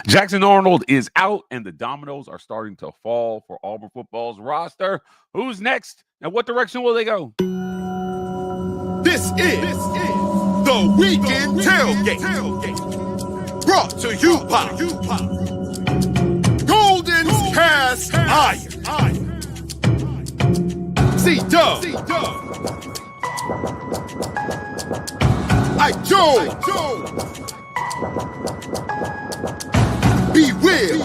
Jackson Arnold is out, and the dominoes are starting to fall for Auburn football's roster. Who's next, and what direction will they go? This is the Weekend Tailgate, brought to you by Golden's Cast Iron. C-Dub, I Joe, Be Will,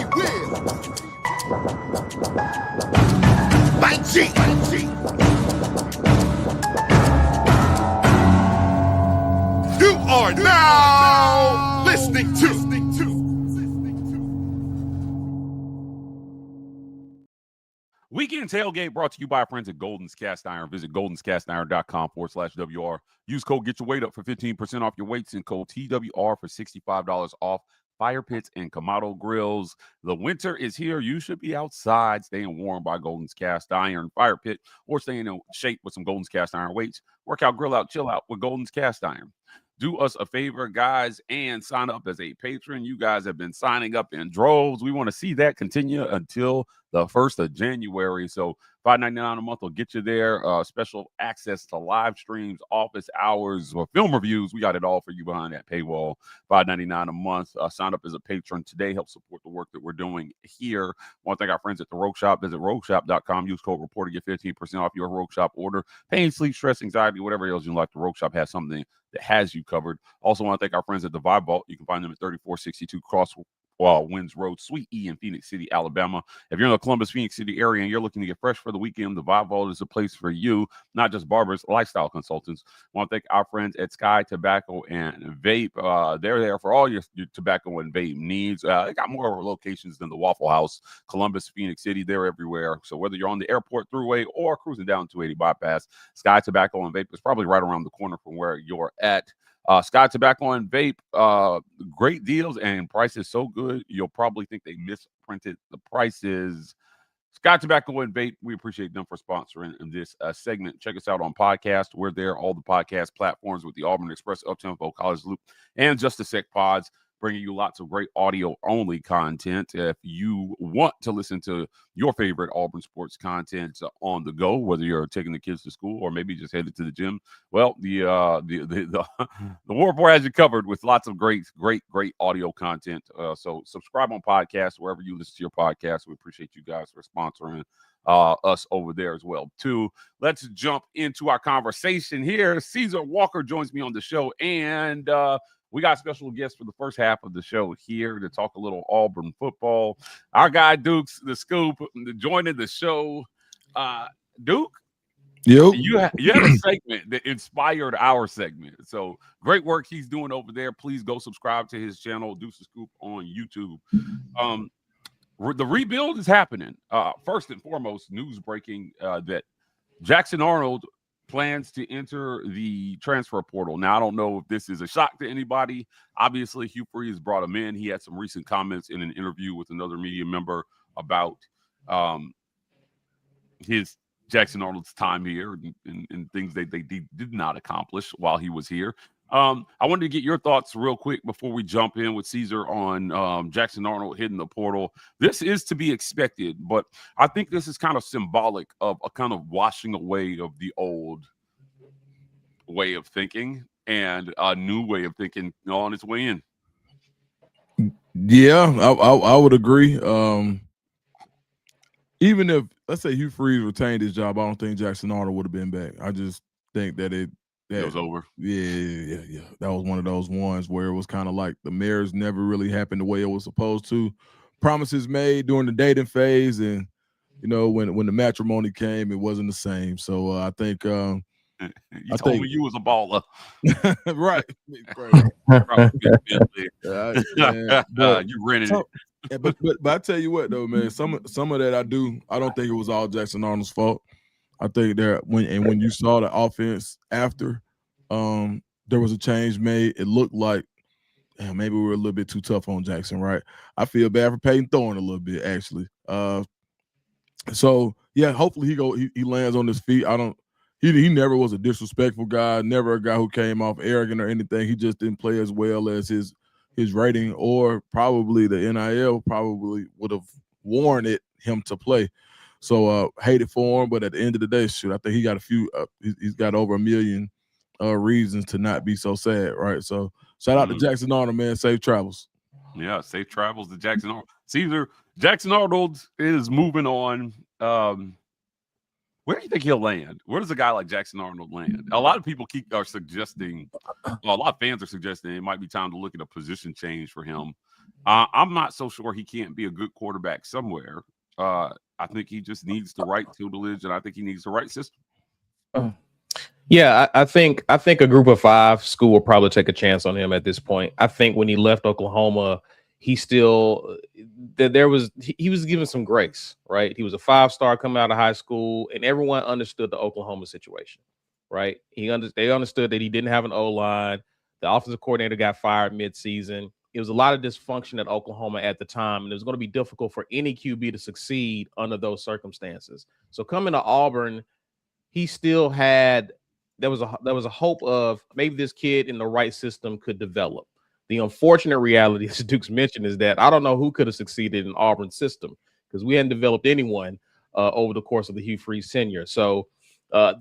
by G. You are now listening to Weekend Tailgate, brought to you by our friends at Golden's Cast Iron. Visit goldenscastiron.com/WR. Use code Get Your Weight Up for 15% off your weights and code TWR for $65 off fire pits and Kamado grills. The winter is here. You should be outside staying warm by Golden's Cast Iron fire pit, or staying in shape with some Golden's Cast Iron weights. Work out, grill out, chill out with Golden's Cast Iron. Do us a favor, guys, and sign up as a patron. You guys have been signing up in droves. We want to see that continue until the 1st of January. So $5.99 a month will get you there. Special access to live streams, office hours, or film reviews. We got it all for you behind that paywall. $5.99 a month. Sign up as a patron today. Help support the work that we're doing here. Want to thank our friends at the Rogue Shop. Visit rogueshop.com. Use code REPORTER to get 15% off your Rogue Shop order. Pain, sleep, stress, anxiety, whatever else you like, the Rogue Shop has something that has you covered. Also want to thank our friends at the Vibe Vault. You can find them at 3462 Winds Road, Suite E in Phoenix City, Alabama. If you're in the Columbus, Phoenix City area and you're looking to get fresh for the weekend, the Vibe Vault is a place for you, not just barbers, lifestyle consultants. I want to thank our friends at Sky Tobacco and Vape. They're there for all your tobacco and vape needs. They got more locations than the Waffle House, Columbus, Phoenix City. They're everywhere. So whether you're on the airport throughway or cruising down 280 bypass, Sky Tobacco and Vape is probably right around the corner from where you're at. Sky Tobacco and Vape, great deals and prices so good, you'll probably think they misprinted the prices. Sky Tobacco and Vape, we appreciate them for sponsoring this segment. Check us out on podcast. We're there, all the podcast platforms with the Auburn Express, Uptempo, College Loop, and Just a Sec pods, bringing you lots of great audio-only content. If you want to listen to your favorite Auburn sports content on the go, whether you're taking the kids to school or maybe just headed to the gym, well, the War Report has you covered with lots of great audio content. So subscribe on podcast wherever you listen to your podcast. We appreciate you guys for sponsoring us over there as well too. Let's jump into our conversation here. Caesar Walker joins me on the show, and we got special guests for the first half of the show here to talk a little Auburn football. Our guy Duke's the Scoop joining the show. Duke, you had a segment that inspired our segment. So great work he's doing over there. Please go subscribe to his channel, Duke's the Scoop on YouTube. The rebuild is happening. First and foremost, news breaking that Jackson Arnold plans to enter the transfer portal. Now, I don't know if this is a shock to anybody. Obviously, Hugh Freeze brought him in. He had some recent comments in an interview with another media member about his Jackson Arnold's time here and things they did not accomplish while he was here. I wanted to get your thoughts real quick before we jump in with Caesar on Jackson Arnold hitting the portal. This is to be expected, but I think this is kind of symbolic of a kind of washing away of the old way of thinking and a new way of thinking on its way in. Yeah, I would agree. Even if, let's say, Hugh Freeze retained his job, I don't think Jackson Arnold would have been back. I just think that it was over. Yeah. That was one of those ones where it was kind of like the marriage never really happened the way it was supposed to. Promises made during the dating phase, and when the matrimony came, it wasn't the same. So I think you told me you was a baller, right? You rented it. But I tell you what though, man, some of that I don't think it was all Jackson Arnold's fault. I think when you saw the offense after there was a change made, it looked like maybe we were a little bit too tough on Jackson, right? I feel bad for Peyton Thorne a little bit, actually. So yeah, hopefully he lands on his feet. He never was a disrespectful guy, never a guy who came off arrogant or anything. He just didn't play as well as his his rating, or probably the NIL probably would have warranted him to play. So hate it for him, but at the end of the day, shoot, I think he got a few. He's got over 1 million reasons to not be so sad, right? So shout out to Jackson Arnold, man. Safe travels. Yeah, safe travels to Jackson Arnold. Caesar, Jackson Arnold is moving on. Where do you think he'll land? Where does a guy like Jackson Arnold land? A lot of people are suggesting, well, a lot of fans are suggesting it might be time to look at a position change for him. I'm not so sure he can't be a good quarterback somewhere. I think he just needs the right tutelage, and I think he needs the right system. Yeah, I think a group of 5 school will probably take a chance on him at this point. I think when he left Oklahoma, he still he was given some grace, right? He was a 5-star coming out of high school, and everyone understood the Oklahoma situation, right? They understood that he didn't have an O-line. The offensive coordinator got fired mid-season. It was a lot of dysfunction at Oklahoma at the time, and it was going to be difficult for any QB to succeed under those circumstances. So coming to Auburn, he still had there was a hope of maybe this kid in the right system could develop. The unfortunate reality, as Dukes mentioned, is that I don't know who could have succeeded in Auburn's system because we hadn't developed anyone over the course of the Hugh Freeze tenure. So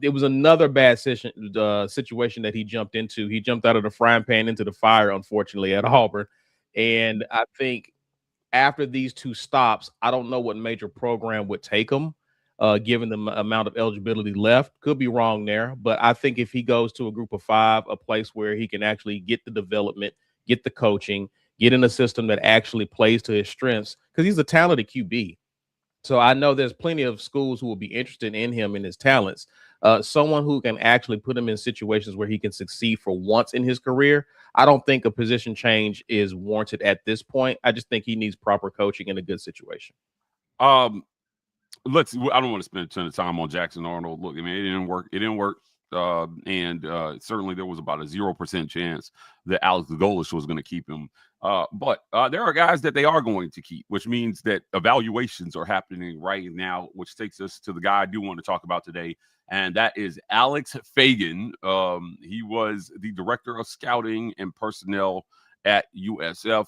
it was another bad situation that he jumped into. He jumped out of the frying pan into the fire, unfortunately, at Auburn. And I think after these 2 stops, I don't know what major program would take him, given the amount of eligibility left. Could be wrong there. But I think if he goes to a group of 5, a place where he can actually get the development, get the coaching, get in a system that actually plays to his strengths, because he's a talented QB. So I know there's plenty of schools who will be interested in him and his talents. Someone who can actually put him in situations where he can succeed for once in his career. I don't think a position change is warranted at this point. I just think he needs proper coaching in a good situation. I don't want to spend a ton of time on Jackson Arnold. Look, I mean, it didn't work. And certainly there was about a 0% chance that Alex Golish was going to keep him. But there are guys that they are going to keep, which means that evaluations are happening right now, which takes us to the guy I do want to talk about today, and that is Alex Fagan. He was the director of scouting and personnel at USF.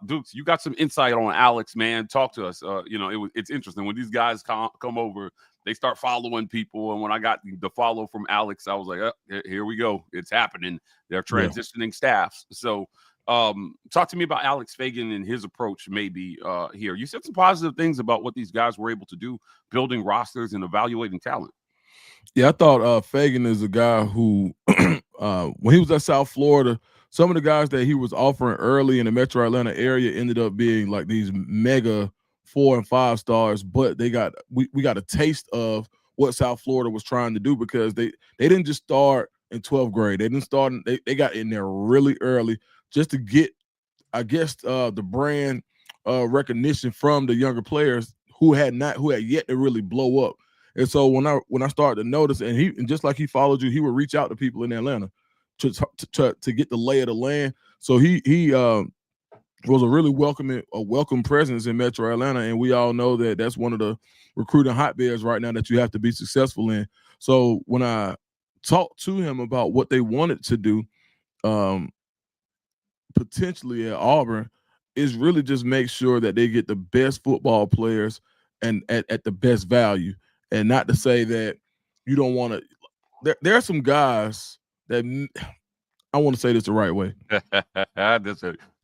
Dukes, you got some insight on Alex, man. Talk to us. It's interesting when these guys come over. They start following people, and when I got the follow from Alex, I was like, here we go. It's happening. They're transitioning staffs. So talk to me about Alex Fagan and his approach maybe here. You said some positive things about what these guys were able to do, building rosters and evaluating talent. Yeah, I thought Fagan is a guy who, when he was at South Florida, some of the guys that he was offering early in the Metro Atlanta area ended up being like these mega 4 and 5 stars, but we got a taste of what South Florida was trying to do because they didn't just start in 12th grade. They didn't start. They got in there really early just to get, I guess, the brand recognition from the younger players who had yet to really blow up. And so when I started to notice, and just like he followed you, he would reach out to people in Atlanta to get the lay of the land. So he was a really welcome presence in Metro Atlanta, and we all know that that's one of the recruiting hotbeds right now that you have to be successful in. So when I talked to him about what they wanted to do, potentially at Auburn, is really just make sure that they get the best football players and at the best value, and not to say that you don't want to. There are some guys that I want to say this the right way.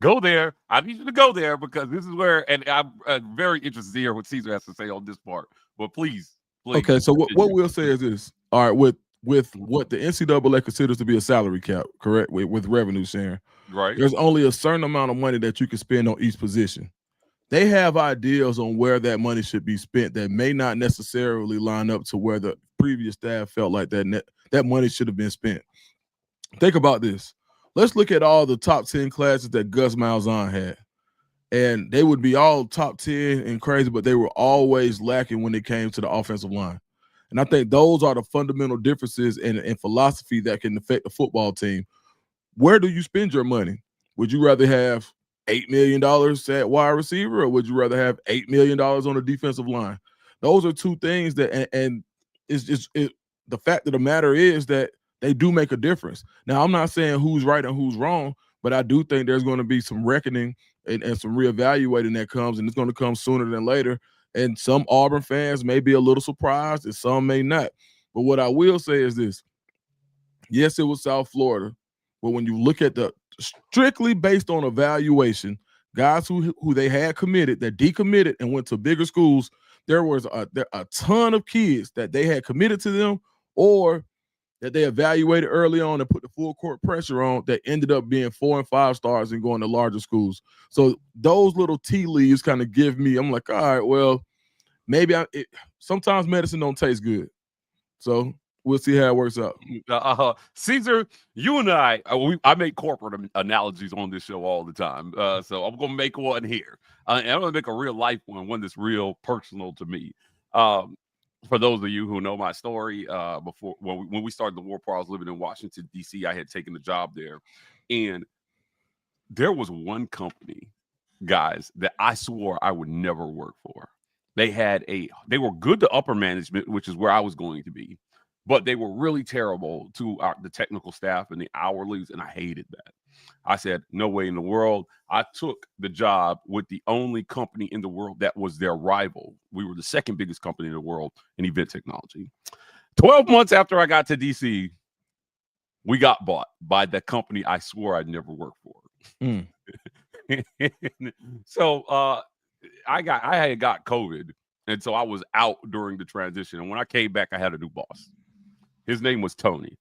Go there. I need you to go there because this is where, and I'm very interested to hear what Caesar has to say on this part. But please. Okay, so what we'll say is this. All right, with what the NCAA considers to be a salary cap, correct? With revenue sharing. Right. There's only a certain amount of money that you can spend on each position. They have ideas on where that money should be spent that may not necessarily line up to where the previous staff felt like that money should have been spent. Think about this. Let's look at all the top 10 classes that Gus Malzahn had. And they would be all top 10 and crazy, but they were always lacking when it came to the offensive line. And I think those are the fundamental differences in philosophy that can affect the football team. Where do you spend your money? Would you rather have $8 million at wide receiver, or would you rather have $8 million on the defensive line? Those are two things that, and it's just the fact of the matter is that they do make a difference. Now, I'm not saying who's right and who's wrong, But I do think there's going to be some reckoning and some reevaluating that comes, and it's going to come sooner than later. And some Auburn fans may be a little surprised, and some may not. But what I will say is this. Yes, it was South Florida. But when you look at the strictly based on evaluation, guys who they had committed, that decommitted and went to bigger schools, there was a ton of kids that they had committed to them or that they evaluated early on and put the full court pressure on that ended up being 4 and 5 stars and going to larger schools. So those little tea leaves kind of give me, I'm like, all right, well, maybe sometimes medicine don't taste good. So we'll see how it works out. Caesar, you and I make corporate analogies on this show all the time. So I'm going to make one here. And I'm going to make a real life one that's real personal to me. For those of you who know my story, before when we started the War Par, I was living in Washington, D.C. I had taken a job there. And there was one company, guys, that I swore I would never work for. They were good to upper management, which is where I was going to be. But they were really terrible to the technical staff and the hourlies, and I hated that. I said, no way in the world. I took the job with the only company in the world that was their rival. We were the second biggest company in the world in event technology. 12 months after I got to D.C., we got bought by the company I swore I'd never work for. So I had got COVID, and so I was out during the transition. And when I came back, I had a new boss. His name was Tony.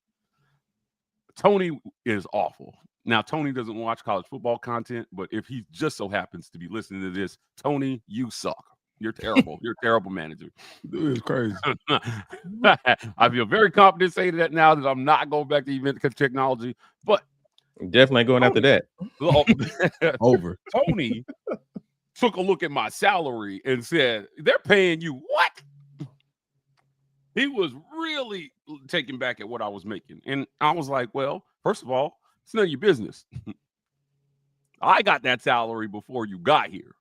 Tony is awful. Now, Tony doesn't watch college football content, but if he just so happens to be listening to this, Tony, you suck. You're terrible. You're a terrible manager. Dude, it's crazy. I feel very confident saying that now that I'm not going back to event technology, but definitely going after that. Over. Tony took a look at my salary and said, they're paying you what? He was really taken back at what I was making. And I was like, well, first of all, it's none of your business. I got that salary before you got here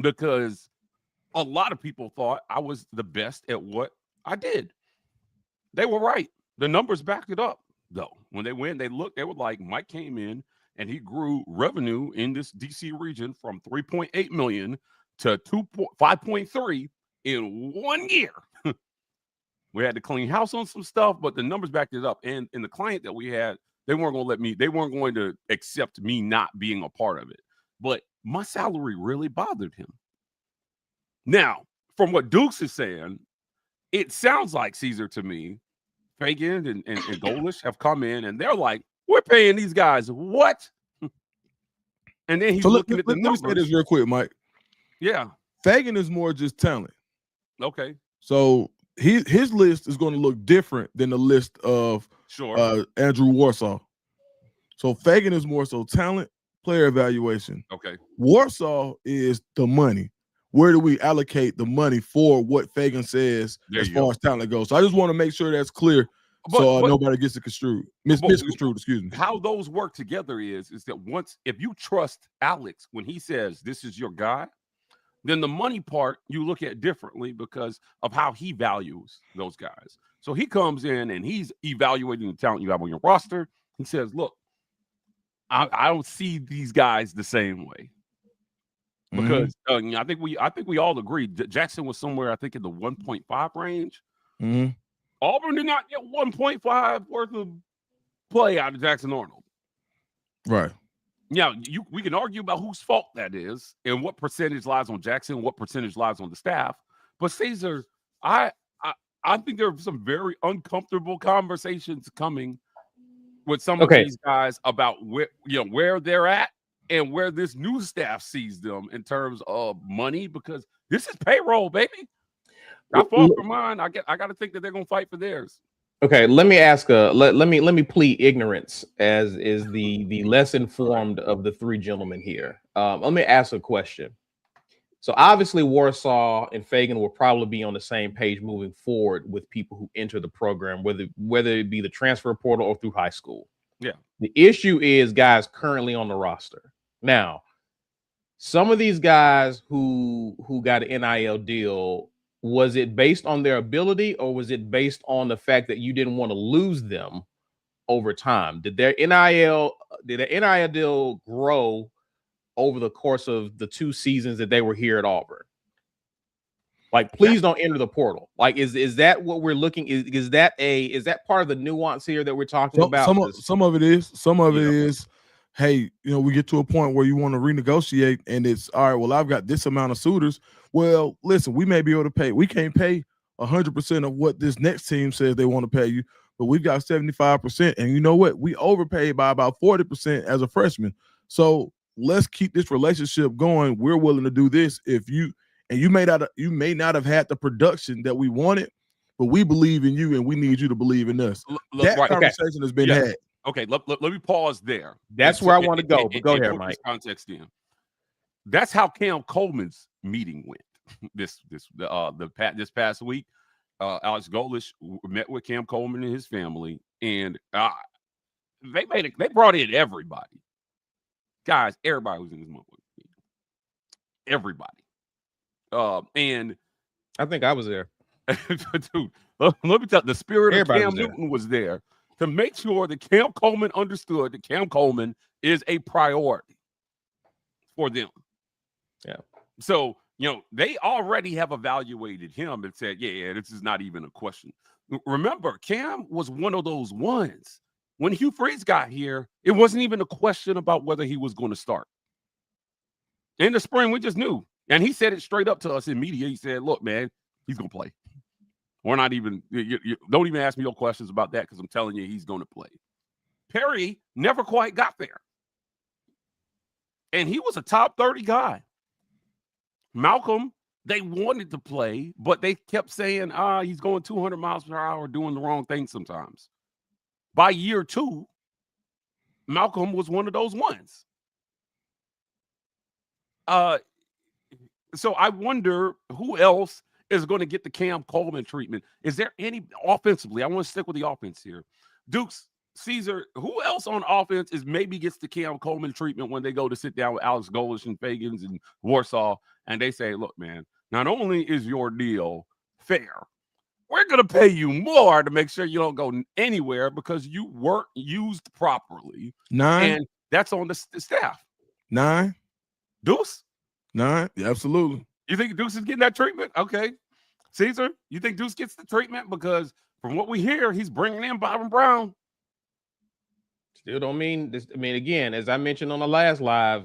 because a lot of people thought I was the best at what I did. They were right. The numbers backed it up, though. When they went, they looked, they were like, Mike came in and he grew revenue in this DC region from 3.8 million to 5.3 in 1 year. We had to clean house on some stuff, but the numbers backed it up. And the client that we had, they weren't going to accept me not being a part of it. But my salary really bothered him. Now, from what Dukes is saying, it sounds like, Caesar, to me, Fagan and Golish have come in and they're like, we're paying these guys what? And then he's looking at the numbers. Let me say this real quick, Mike. Yeah. Fagan is more just talent. Okay. So his list is going to look different than the list of Andrew Warsaw. So Fagan is more so talent, player evaluation. Okay. Warsaw is the money. Where do we allocate the money for what Fagan says as far as talent goes? So I just want to make sure that's clear so nobody gets it misconstrued, excuse me. How those work together is that if you trust Alex when he says this is your guy, then the money part you look at differently because of how he values those guys. So he comes in and he's evaluating the talent you have on your roster. He says, look, I don't see these guys the same way. Because I think we all agreed that Jackson was somewhere, I think, in the 1.5 range. Mm-hmm. Auburn did not get 1.5 worth of play out of Jackson Arnold. Right. Now, we can argue about whose fault that is and what percentage lies on Jackson, what percentage lies on the staff. But Caesar, I think there are some very uncomfortable conversations coming with some of these guys about where they're at and where this new staff sees them in terms of money, because this is payroll, baby. I fought for mine. I got to think that they're going to fight for theirs. Okay, let me ask let me plead ignorance as is the less informed of the three gentlemen here. Let me ask a question. So obviously Warsaw and Fagan will probably be on the same page moving forward with people who enter the program, whether it be the transfer portal or through high school. Yeah. The issue is guys currently on the roster. Now, some of these guys who got an NIL deal, was it based on their ability or was it based on the fact that you didn't want to lose them over time? Did their NIL NIL deal grow over the course of the 2 seasons that they were here at Auburn? Like, please don't enter the portal. Like, is that what we're looking? Is that part of the nuance here that we're talking about? Some of it is. Some of it is, hey, we get to a point where you want to renegotiate, and it's all right. Well, I've got this amount of suitors. Well, listen, we may be able to pay. We can't pay 100% of what this next team says they want to pay you, but we've got 75%. And you know what? We overpaid by about 40% as a freshman. So let's keep this relationship going. We're willing to do this if you. And you may not have had the production that we wanted, but we believe in you, and we need you to believe in us. That conversation has been had. Okay, let me pause there. That's where I want to go. But go ahead, Mike. Context in. That's how Cam Coleman's meeting went. This past week, Alex Golesh met with Cam Coleman and his family, and they brought in everybody, guys. Everybody was in this motherfucker. Everybody. And I think I was there. Dude, let me tell you, the spirit Everybody of Cam Newton was there to make sure that Cam Coleman understood that Cam Coleman is a priority for them. Yeah. So, they already have evaluated him and said, yeah, this is not even a question. Remember, Cam was one of those ones. When Hugh Freeze got here, it wasn't even a question about whether he was going to start. In the spring, we just knew. And he said it straight up to us in media. He said, look, man, he's going to play. We're not even, you don't even ask me no questions about that because I'm telling you he's going to play. Perry never quite got there. And he was a top 30 guy. Malcolm, they wanted to play, but they kept saying, he's going 200 miles per hour, doing the wrong thing sometimes. By year 2, Malcolm was one of those ones. So I wonder who else is going to get the Cam Coleman treatment. Is there any offensively? I want to stick with the offense here. Dukes, Caesar, who else on offense maybe gets the Cam Coleman treatment when they go to sit down with Alex Golesh and Fagans and Warsaw, and they say, look, man, not only is your deal fair, we're going to pay you more to make sure you don't go anywhere because you weren't used properly. 9. And that's on the staff. 9. Deuce? 9. Yeah, absolutely. You think Deuce is getting that treatment? Okay. Caesar, you think Deuce gets the treatment? Because from what we hear, he's bringing in Byron Brown. Still don't mean this. I mean, again, as I mentioned on the last live,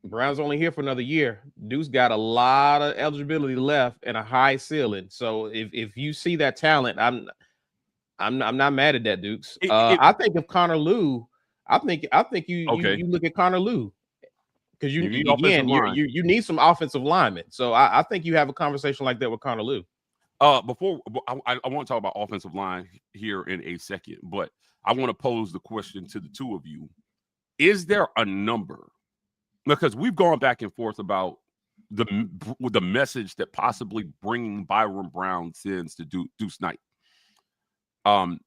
Brown's only here for another year. Deuce got a lot of eligibility left and a high ceiling. So if you see that talent, I'm not mad at that, Dukes. I think of Connor Lew. I think you look at Connor Lew. Because you need some offensive linemen. So I think you have a conversation like that with Connor Lew. I want to talk about offensive line here in a second, but I want to pose the question to the two of you. Is there a number? Because we've gone back and forth about the message that possibly bringing Byron Brown sends to Deuce Knight. I'm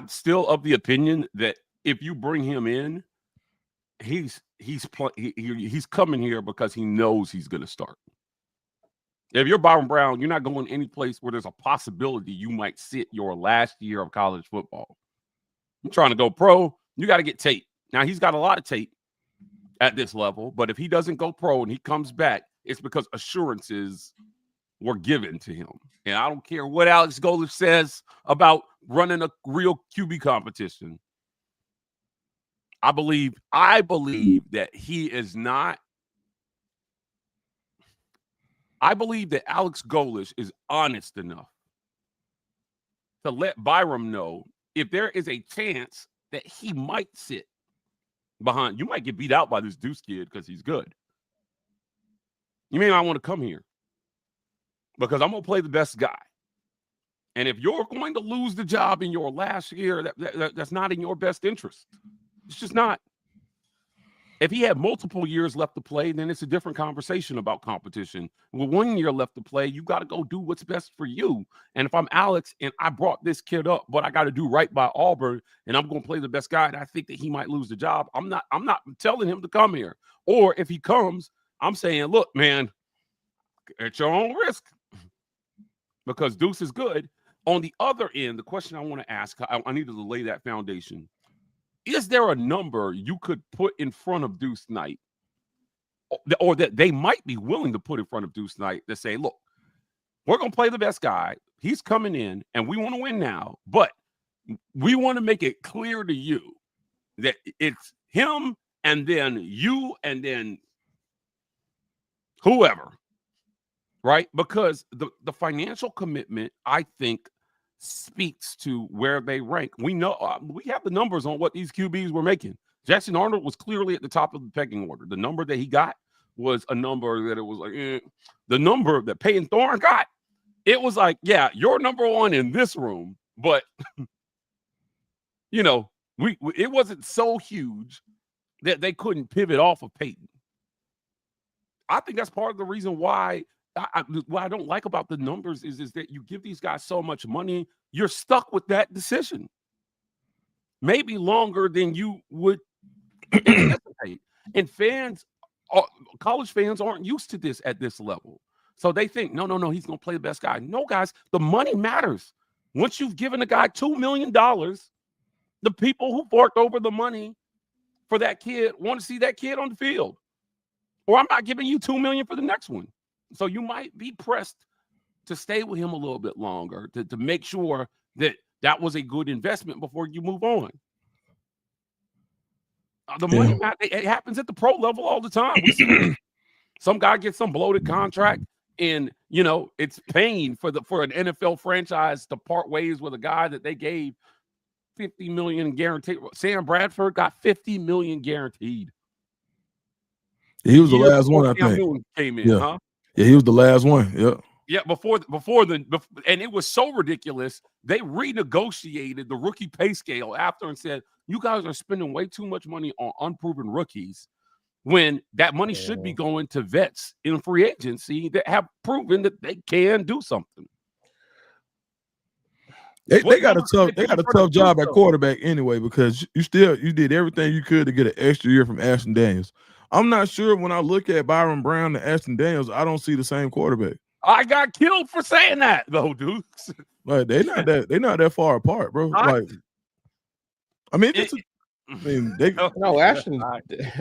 still of the opinion that if you bring him in, he's coming here because he knows he's going to start. If you're Byron Brown, you're not going any place where there's a possibility you might sit your last year of college football. You're trying to go pro, you got to get tape. Now, he's got a lot of tape at this level, but if he doesn't go pro and he comes back, it's because assurances were given to him. And I don't care what Alex Golesh says about running a real QB competition. I believe that he is not. I believe that Alex Golesh is honest enough to let Byram know if there is a chance that he might sit behind. You might get beat out by this Deuce kid because he's good. You may not want to come here because I'm going to play the best guy. And if you're going to lose the job in your last year, that's not in your best interest. It's just not. If he had multiple years left to play, then it's a different conversation about competition. With 1 year left to play, you got to go do what's best for you. And if I'm Alex and I brought this kid up, but I got to do right by Auburn and I'm going to play the best guy and I think that he might lose the job, I'm not telling him to come here. Or if he comes, I'm saying, look, man, at your own risk because Deuce is good. On the other end, the question I want to ask, I needed to lay that foundation. is there a number you could put in front of Deuce Knight, or that they might be willing to put in front of Deuce Knight to say, look, we're going to play the best guy. He's coming in, and we want to win now, but we want to make it clear to you that it's him and then you and then whoever, right? Because the financial commitment, I think, speaks to where they rank. We know we have the numbers on what these QBs were making. Jackson Arnold was clearly at the top of the pecking order. The number that he got was a number that it was like the number that Peyton Thorne got. It was like, yeah, you're number one in this room, but you know, it wasn't so huge that they couldn't pivot off of Peyton. I think that's part of the reason why what I don't like about the numbers is that you give these guys so much money, you're stuck with that decision. Maybe longer than you would anticipate. And college fans aren't used to this at this level. So they think, no, he's going to play the best guy. No, guys, the money matters. Once you've given a guy $2 million, the people who forked over the money for that kid want to see that kid on the field. Or I'm not giving you $2 million for the next one. So you might be pressed to stay with him a little bit longer to make sure that was a good investment before you move on. The money, it happens at the pro level all the time. We see some guy gets some bloated contract, and you know it's pain for an NFL franchise to part ways with a guy that they gave $50 million guaranteed. Sam Bradford got $50 million guaranteed. He was the last one, I think. Came in, huh? Yeah, he was the last one. Yeah. Yeah, before and it was so ridiculous. They renegotiated the rookie pay scale after and said, you guys are spending way too much money on unproven rookies when that money should be going to vets in free agency that have proven that they can do something. They got a tough job at quarterback anyway, because you did everything you could to get an extra year from Ashton Daniels. I'm not sure when I look at Byron Brown and Ashton Daniels, I don't see the same quarterback. I got killed for saying that though, dude. Like they're not that far apart, bro. Ashton.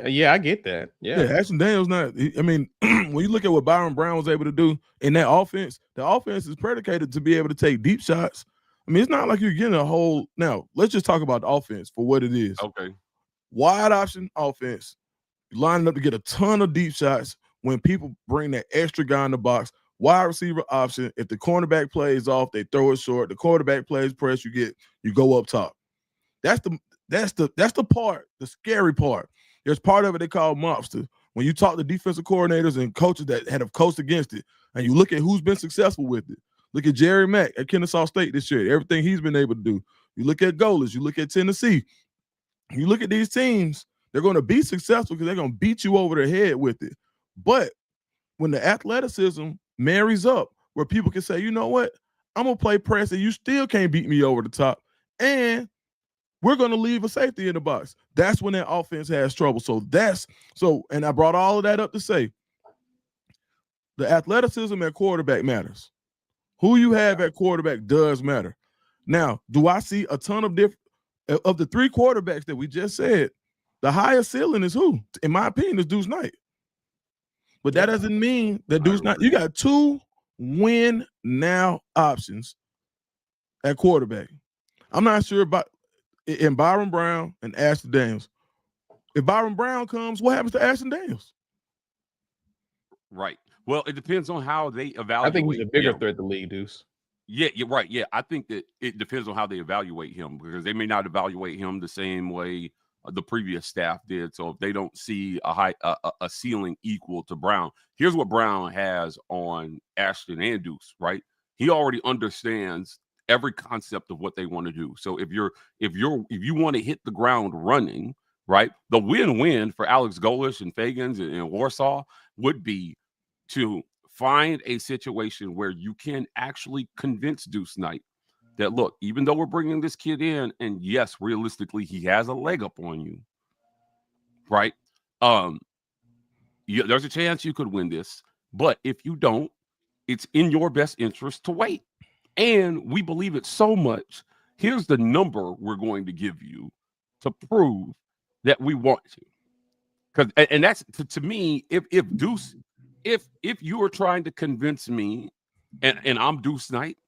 Yeah, I get that. Yeah, Ashton Daniels not. When you look at what Byron Brown was able to do in that offense, the offense is predicated to be able to take deep shots. It's not like you're getting a whole. Now, let's just talk about the offense for what it is. Okay, wide option offense. You line up to get a ton of deep shots when people bring that extra guy in the box. Wide receiver option. If the cornerback plays off, they throw it short. The quarterback plays press. You go up top. That's the part, the scary part. There's part of it they call mobster. When you talk to defensive coordinators and coaches that have coached against it, and you look at who's been successful with it. Look at Jerry Mack at Kennesaw State this year. Everything he's been able to do. You look at Golas. You look at Tennessee. You look at these teams. They're going to be successful because they're going to beat you over the head with it. But when the athleticism marries up, where people can say, you know what, I'm going to play press and you still can't beat me over the top. And we're going to leave a safety in the box. That's when that offense has trouble. And I brought all of that up to say the athleticism at quarterback matters. Who you have at quarterback does matter. Now, do I see a ton of the three quarterbacks that we just said? The highest ceiling is who? In my opinion, is Deuce Knight. But that doesn't mean that Deuce Knight. You got two win now options at quarterback. I'm not sure about in Byron Brown and Ashton Daniels. If Byron Brown comes, what happens to Ashton Daniels? Right. Well, it depends on how they evaluate. I think he's a bigger threat to league, Deuce. Yeah, you're right. Yeah, I think that it depends on how they evaluate him, because they may not evaluate him the same way the previous staff did. So if they don't see a ceiling equal to Brown, here's what Brown has on Ashton and Deuce, right? He already understands every concept of what they want to do. So if you want to hit the ground running, right, the win-win for Alex Golas and Fagans and Warsaw would be to find a situation where you can actually convince Deuce Knight that, look, even though we're bringing this kid in, and yes, realistically, he has a leg up on you, right? There's a chance you could win this, but if you don't, it's in your best interest to wait. And we believe it so much. Here's the number we're going to give you to prove that we want to. Because and that's to me, if Deuce, if you are trying to convince me, and I'm Deuce Knight,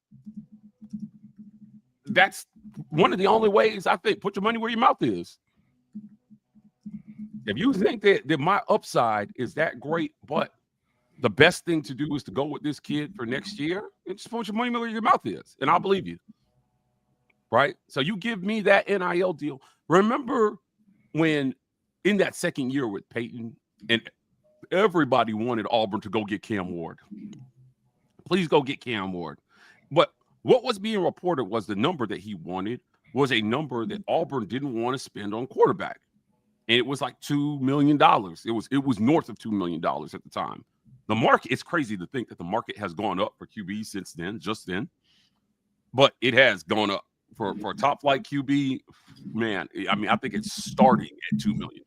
that's one of the only ways I think. Put your money where your mouth is. If you think that my upside is that great, but the best thing to do is to go with this kid for next year, and just put your money where your mouth is, and I'll believe you. Right? So you give me that NIL deal. Remember when in that second year with Peyton, and everybody wanted Auburn to go get Cam Ward. Please go get Cam Ward. But what was being reported was the number that he wanted was a number that Auburn didn't want to spend on quarterback. And it was like $2 million. It was north of $2 million at the time. The market, it's crazy to think that the market has gone up for QB since then, just then. But it has gone up. For a top flight QB, man, I mean, I think it's starting at $2 million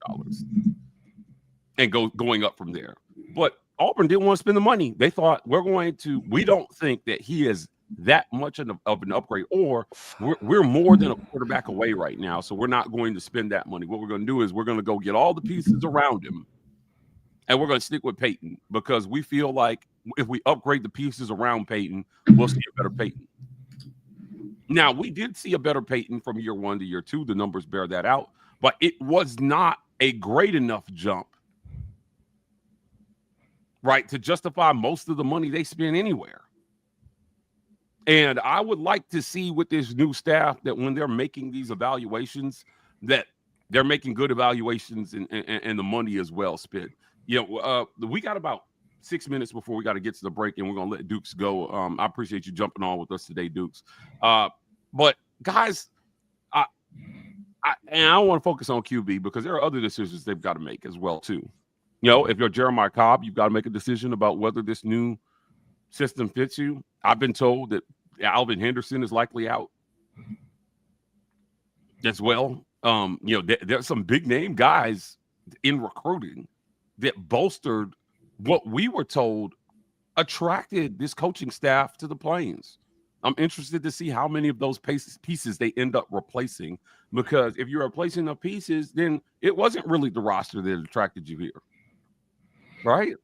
and going up from there. But Auburn didn't want to spend the money. They thought we don't think that he is that much of an upgrade, or we're more than a quarterback away right now. So we're not going to spend that money. What we're going to do is we're going to go get all the pieces around him, and we're going to stick with Peyton because we feel like if we upgrade the pieces around Peyton, we'll see a better Peyton. Now, we did see a better Peyton from year 1 to year 2. The numbers bear that out. But it was not a great enough jump, right, to justify most of the money they spend anywhere. And I would like to see with this new staff that when they're making these evaluations, that they're making good evaluations and the money is well spent. We got about 6 minutes before we got to get to the break, and we're going to let Dukes go. I appreciate you jumping on with us today, Dukes. But guys, I don't want to focus on QB because there are other decisions they've got to make as well too. If you're Jeremiah Cobb, you've got to make a decision about whether this new system fits you. I've been told that Alvin Henderson is likely out as well. There's some big name guys in recruiting that bolstered what we were told attracted this coaching staff to the Plains. I'm interested to see how many of those pieces they end up replacing, because if you're replacing the pieces, then it wasn't really the roster that attracted you here, right?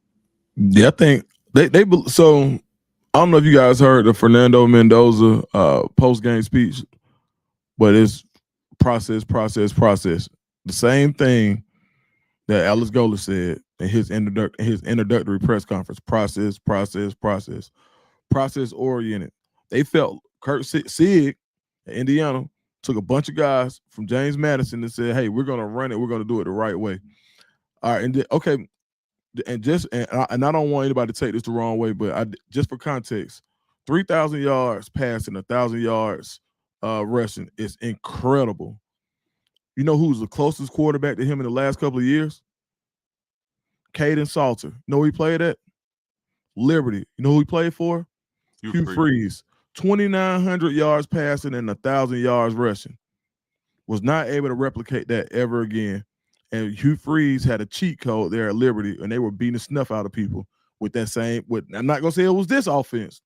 Yeah, I think they so I don't know if you guys heard the Fernando Mendoza post-game speech, but it's process. The same thing that Alex Gola said in his introductory press conference. Process oriented. They felt Kurt Sig at Indiana took a bunch of guys from James Madison and said, hey, we're going to run it. We're going to do it the right way. All right. And I don't want anybody to take this the wrong way, but just for context, 3,000 yards passing, 1,000 yards rushing is incredible. You know who's the closest quarterback to him in the last couple of years? Caden Salter. You know who he played at? Liberty. You know who he played for? Hugh Freeze. 2,900 yards passing and 1,000 yards rushing. Was not able to replicate that ever again. And Hugh Freeze had a cheat code there at Liberty, and they were beating the snuff out of people with that same. I'm not going to say it was this offense,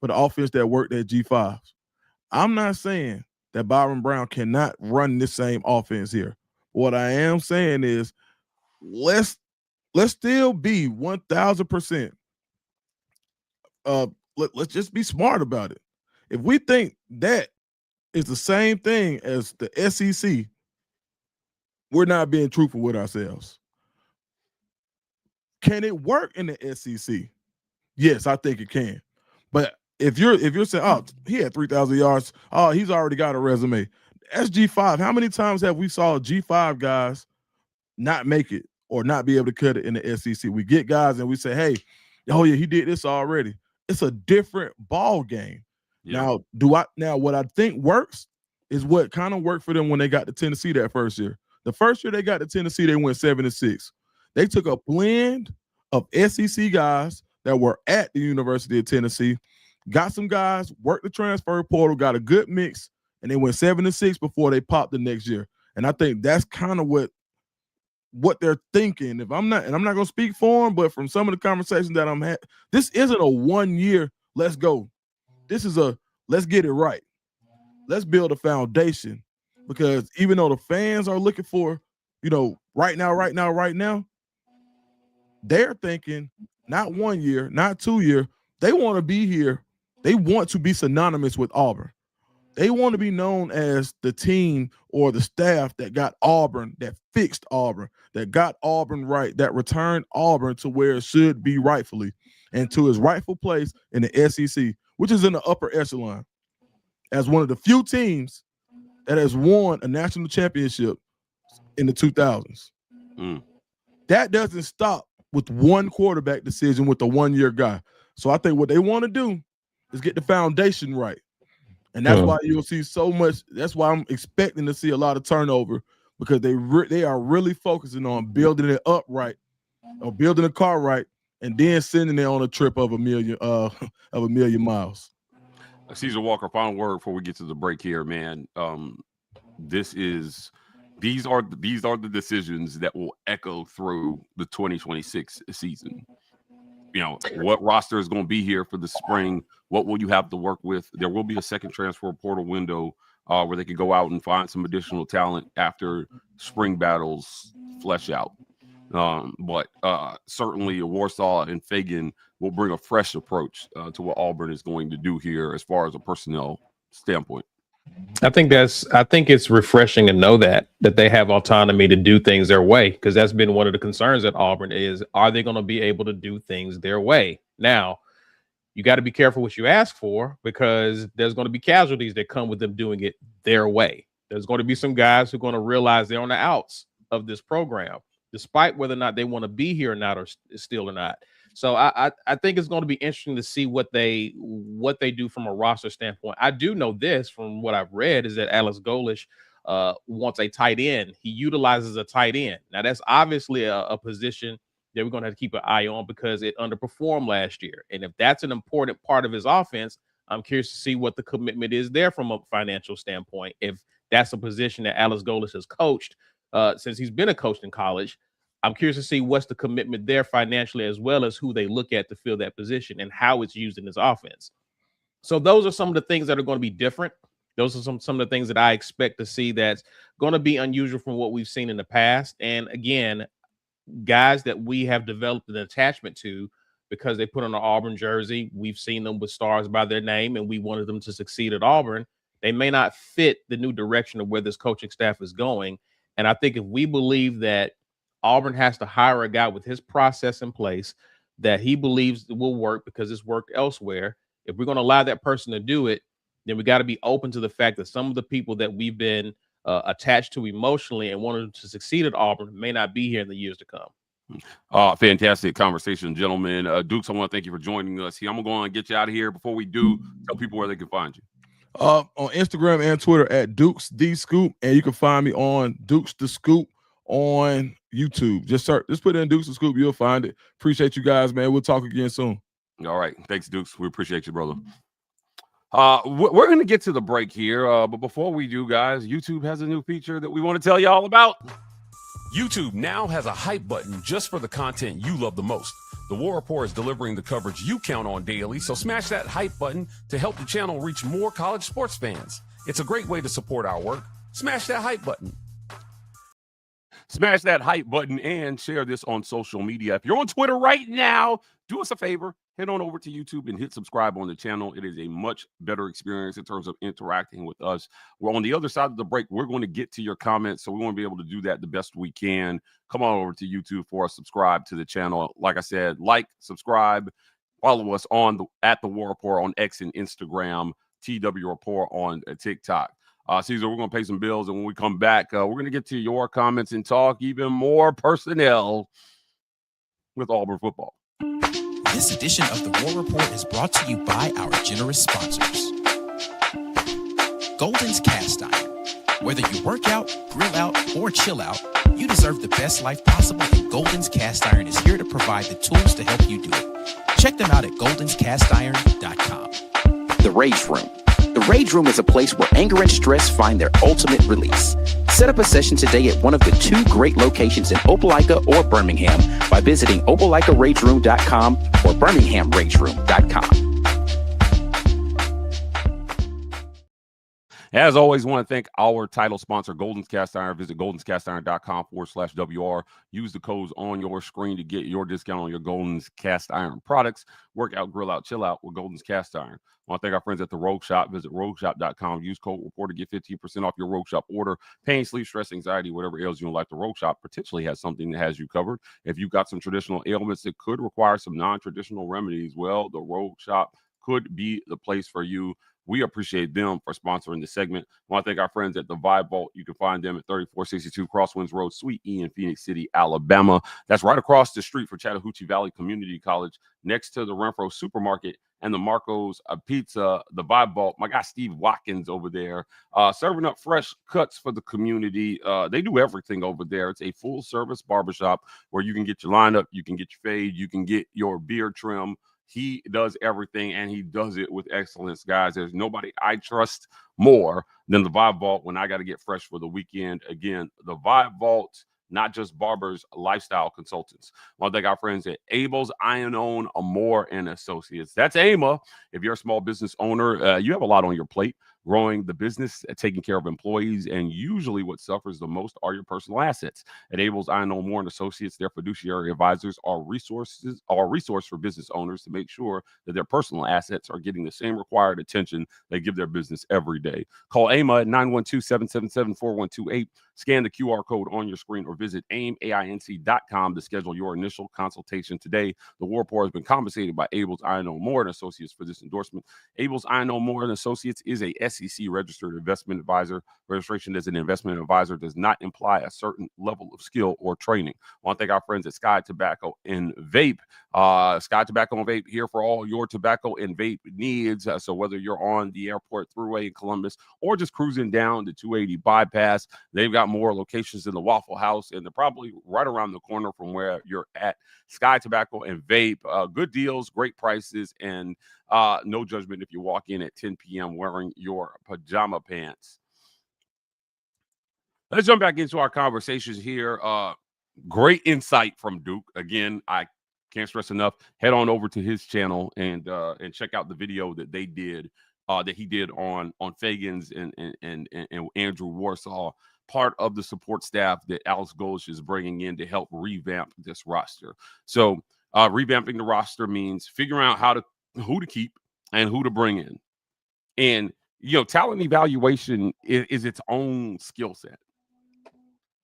but the offense that worked at G5s. I'm not saying that Byron Brown cannot run this same offense here. What I am saying is let's still be 1,000%. Let's just be smart about it. If we think that is the same thing as the SEC, we're not being truthful with ourselves. Can it work in the SEC? Yes, I think it can. But if you're saying, oh, he had 3,000 yards, oh, he's already got a resume. That's G5. How many times have we saw G5 guys not make it or not be able to cut it in the SEC? We get guys and we say, hey, oh yeah, he did this already. It's a different ball game. Yeah. Now what I think works is what kind of worked for them when they got to Tennessee that first year. The first year they got to Tennessee, they went 7-6. They took a blend of SEC guys that were at the University of Tennessee, got some guys, worked the transfer portal, got a good mix, and they went 7-6 before they popped the next year. And I think that's kind of what they're thinking. I'm not going to speak for them, but from some of the conversations that I'm having, this isn't a 1 year, let's go. This is a let's get it right. Let's build a foundation because even though the fans are looking for, right now, they're thinking not 1 year, not 2 year. They want to be here. They want to be synonymous with Auburn. They want to be known as the team or the staff that got Auburn, that fixed Auburn, that got Auburn right, that returned Auburn to where it should be rightfully and to its rightful place in the SEC, which is in the upper echelon, as one of the few teams that has won a national championship in the 2000s. That doesn't stop with one quarterback decision with a 1 year guy. So I think what they want to do is get the foundation right. And that's why you'll see so much. That's why I'm expecting to see a lot of turnover, because they are really focusing on building it up right, or building a car right, and then sending it on a trip of a million miles. Caesar Walker, final word before we get to the break here, man. These are the decisions that will echo through the 2026 season. What roster is going to be here for the spring? What will you have to work with? There will be a second transfer portal window where they can go out and find some additional talent after spring battles flesh out. But certainly Warsaw and Fagan will bring a fresh approach to what Auburn is going to do here as far as a personnel standpoint. I think it's refreshing to know that they have autonomy to do things their way, because that's been one of the concerns at Auburn is, are they going to be able to do things their way? Now, you got to be careful what you ask for, because there's going to be casualties that come with them doing it their way. There's going to be some guys who are going to realize they're on the outs of this program, despite whether or not they want to be here or not, or still or not. So I think it's going to be interesting to see what they do from a roster standpoint. I do know this from what I've read is that Alex Golesh wants a tight end. He utilizes a tight end. Now, that's obviously a position that we're going to have to keep an eye on, because it underperformed last year. And if that's an important part of his offense, I'm curious to see what the commitment is there from a financial standpoint. If that's a position that Alex Golesh has coached since he's been a coach in college, I'm curious to see what's the commitment there financially, as well as who they look at to fill that position and how it's used in his offense. So those are some of the things that are going to be different. Those are some of the things that I expect to see that's going to be unusual from what we've seen in the past. And again, guys that we have developed an attachment to because they put on an Auburn jersey. We've seen them with stars by their name, and we wanted them to succeed at Auburn. They may not fit the new direction of where this coaching staff is going. And I think if we believe that Auburn has to hire a guy with his process in place that he believes will work because it's worked elsewhere, if we're going to allow that person to do it, then we got to be open to the fact that some of the people that we've been attached to emotionally and wanted to succeed at Auburn may not be here in the years to come. Fantastic conversation, gentlemen. Dukes, I want to thank you for joining us here. I'm going to go on and get you out of here. Before we do, tell people where they can find you. On Instagram and Twitter at Dukes the Scoop, and you can find me on Dukes the Scoop on YouTube. Just put in Dukes the Scoop, you'll find it. Appreciate you guys, man. We'll talk again soon. All right, thanks, Dukes. We appreciate you, brother. We're going to get to the break here, but before we do, guys, YouTube has a new feature that we want to tell you all about. YouTube now has a hype button just for the content you love the most. The War Report is delivering the coverage you count on daily, so smash that hype button to help the channel reach more college sports fans. It's a great way to support our work. Smash that hype button. Smash that hype button and share this on social media. If you're on Twitter right now, do us a favor. Head on over to YouTube and hit subscribe on the channel. It is a much better experience in terms of interacting with us. We're on the other side of the break. We're going to get to your comments, so we want to be able to do that the best we can. Come on over to YouTube for us. Subscribe to the channel. Like I said, subscribe, follow us at the War Report on X and Instagram, TW Report on TikTok. Caesar, we're going to pay some bills, and when we come back, we're going to get to your comments and talk even more personnel with Auburn football. This edition of the War Report is brought to you by our generous sponsors. Golden's Cast Iron. Whether you work out, grill out, or chill out, you deserve the best life possible, and Golden's Cast Iron is here to provide the tools to help you do it. Check them out at goldenscastiron.com. The Rage Room. The Rage Room is a place where anger and stress find their ultimate release. Set up a session today at one of the 2 great locations in Opelika or Birmingham by visiting opelikaRageRoom.com or BirminghamRageRoom.com. As always, want to thank our title sponsor, Golden's Cast Iron. Visit goldenscastiron.com/WR. Use the codes on your screen to get your discount on your Golden's Cast Iron products. Work out, grill out, chill out with Golden's Cast Iron. I want to thank our friends at the Rogue Shop. Visit rogueshop.com. Use code REPORTER to get 15% off your Rogue Shop order. Pain, sleep, stress, anxiety, whatever ails you in life, the Rogue Shop potentially has something that has you covered. If you've got some traditional ailments that could require some non-traditional remedies, well, the Rogue Shop could be the place for you. We appreciate them for sponsoring the segment. I want to thank our friends at the Vibe Vault. You can find them at 3462 Crosswinds Road, Suite E in Phoenix City, Alabama. That's right across the street from Chattahoochee Valley Community College, next to the Renfro Supermarket and the Marco's Pizza. The Vibe Vault, my guy Steve Watkins over there, serving up fresh cuts for the community. They do everything over there. It's a full-service barbershop where you can get your lineup, you can get your fade, you can get your beard trim. He does everything, and he does it with excellence, guys. There's nobody I trust more than the Vibe Vault when I got to get fresh for the weekend. Again, the Vibe Vault, not just barbers, lifestyle consultants. I want to thank our friends at Abel's Iannone, Amore and Associates. That's AIMA. If you're a small business owner, you have a lot on your plate. Growing the business, taking care of employees, and usually what suffers the most are your personal assets. At Abel's Iannone, Amore and Associates, their fiduciary advisors are a resource for business owners to make sure that their personal assets are getting the same required attention they give their business every day. Call AIMA at 912-777-4128. Scan the QR code on your screen or visit AIMA.com to schedule your initial consultation today. The War Report has been compensated by Abel's Iannone, Amore and Associates for this endorsement. Abel's Iannone, Amore and Associates is a SEC registered investment advisor. Registration as an investment advisor does not imply a certain level of skill or training. I want to thank our friends at Sky Tobacco and Vape. Sky Tobacco and Vape here for all your tobacco and vape needs. So whether you're on the airport thruway in Columbus or just cruising down the 280 bypass, they've got more locations in the Waffle House, and they're probably right around the corner from where you're at. Sky Tobacco and Vape, good deals, great prices, and no judgment if you walk in at 10 p.m. wearing your pajama pants. Let's jump back into our conversations here. Great insight from Duke. Again, I can't stress enough. Head on over to his channel and check out the video that they did, that he did on Fagan's and Andrew Warsaw, part of the support staff that Alex Golesh is bringing in to help revamp this roster. So revamping the roster means figuring out who to keep and who to bring in. And, talent evaluation is its own skill set.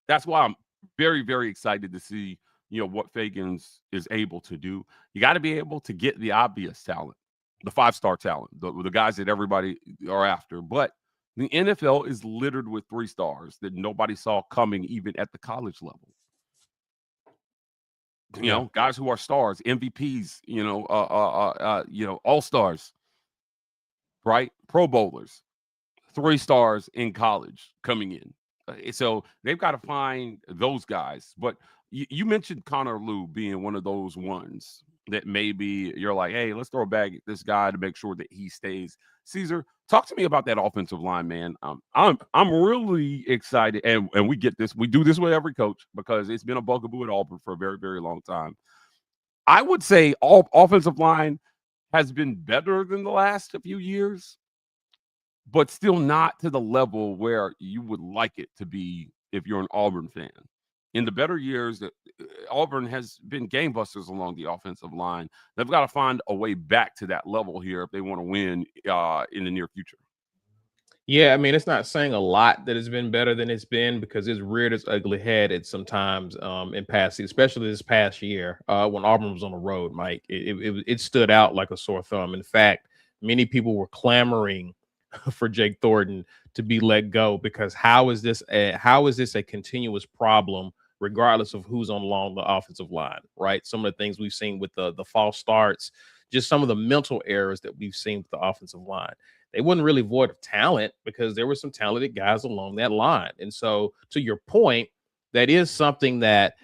That's why I'm very, very excited to see, what Fagan's is able to do. You got to be able to get the obvious talent, the five-star talent, the guys that everybody are after. But the NFL is littered with 3 stars that nobody saw coming even at the college level. Guys who are stars, MVPs, all-stars, right? Pro Bowlers, 3 stars in college coming in. So they've got to find those guys. But you mentioned Connor Lew being one of those ones that maybe you're like, hey, let's throw a bag at this guy to make sure that he stays. Caesar, talk to me about that offensive line, man. I'm really excited, and we get this. We do this with every coach because it's been a bugaboo at Auburn for a very, very long time. I would say all offensive line has been better than the last few years, but still not to the level where you would like it to be if you're an Auburn fan. In the better years, Auburn has been gangbusters along the offensive line. They've got to find a way back to that level here if they want to win in the near future. Yeah, I mean, it's not saying a lot that it's been better than it's been because it's reared its ugly head at sometimes in past, especially this past year when Auburn was on the road, Mike. It stood out like a sore thumb. In fact, many people were clamoring for Jake Thornton to be let go because how is this a continuous problem regardless of who's along the offensive line, right? Some of the things we've seen with the false starts, just some of the mental errors that we've seen with the offensive line. They wasn't really void of talent because there were some talented guys along that line. And so to your point, that is something that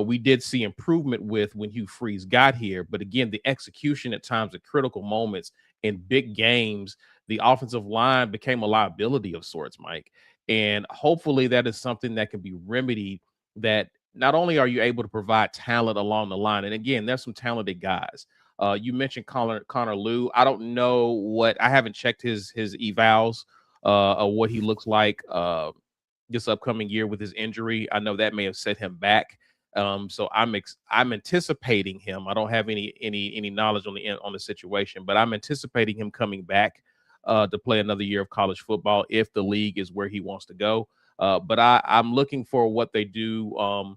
we did see improvement with when Hugh Freeze got here. But again, the execution at times at critical moments in big games, the offensive line became a liability of sorts, Mike. And hopefully that is something that can be remedied, that not only are you able to provide talent along the line, and again, there's some talented guys. You mentioned Connor Lew. I don't know I haven't checked his evals of what he looks like this upcoming year with his injury. I know that may have set him back. So I'm anticipating him. I don't have any knowledge on the situation, but I'm anticipating him coming back to play another year of college football if the league is where he wants to go. But I'm looking for what they do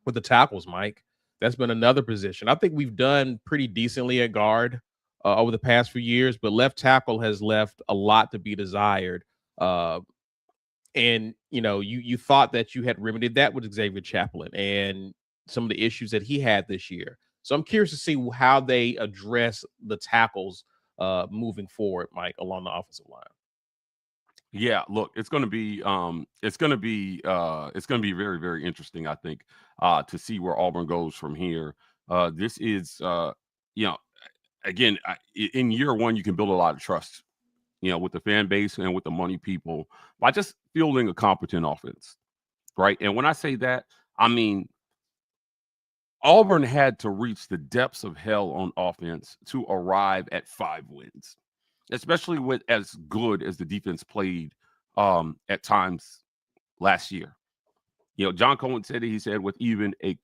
with the tackles, Mike. That's been another position. I think we've done pretty decently at guard over the past few years, but left tackle has left a lot to be desired. And you thought that you had remedied that with Xavier Chaplin and some of the issues that he had this year. So I'm curious to see how they address the tackles moving forward, Mike, along the offensive line. Yeah, look, it's going to be very, very interesting, I think, to see where Auburn goes from here. This is, again, in year one, you can build a lot of trust, with the fan base and with the money people by just fielding a competent offense, right? And when I say that, I mean Auburn had to reach the depths of hell on offense to arrive at 5 wins. Especially with as good as the defense played at times last year. John Cohen said he said with even a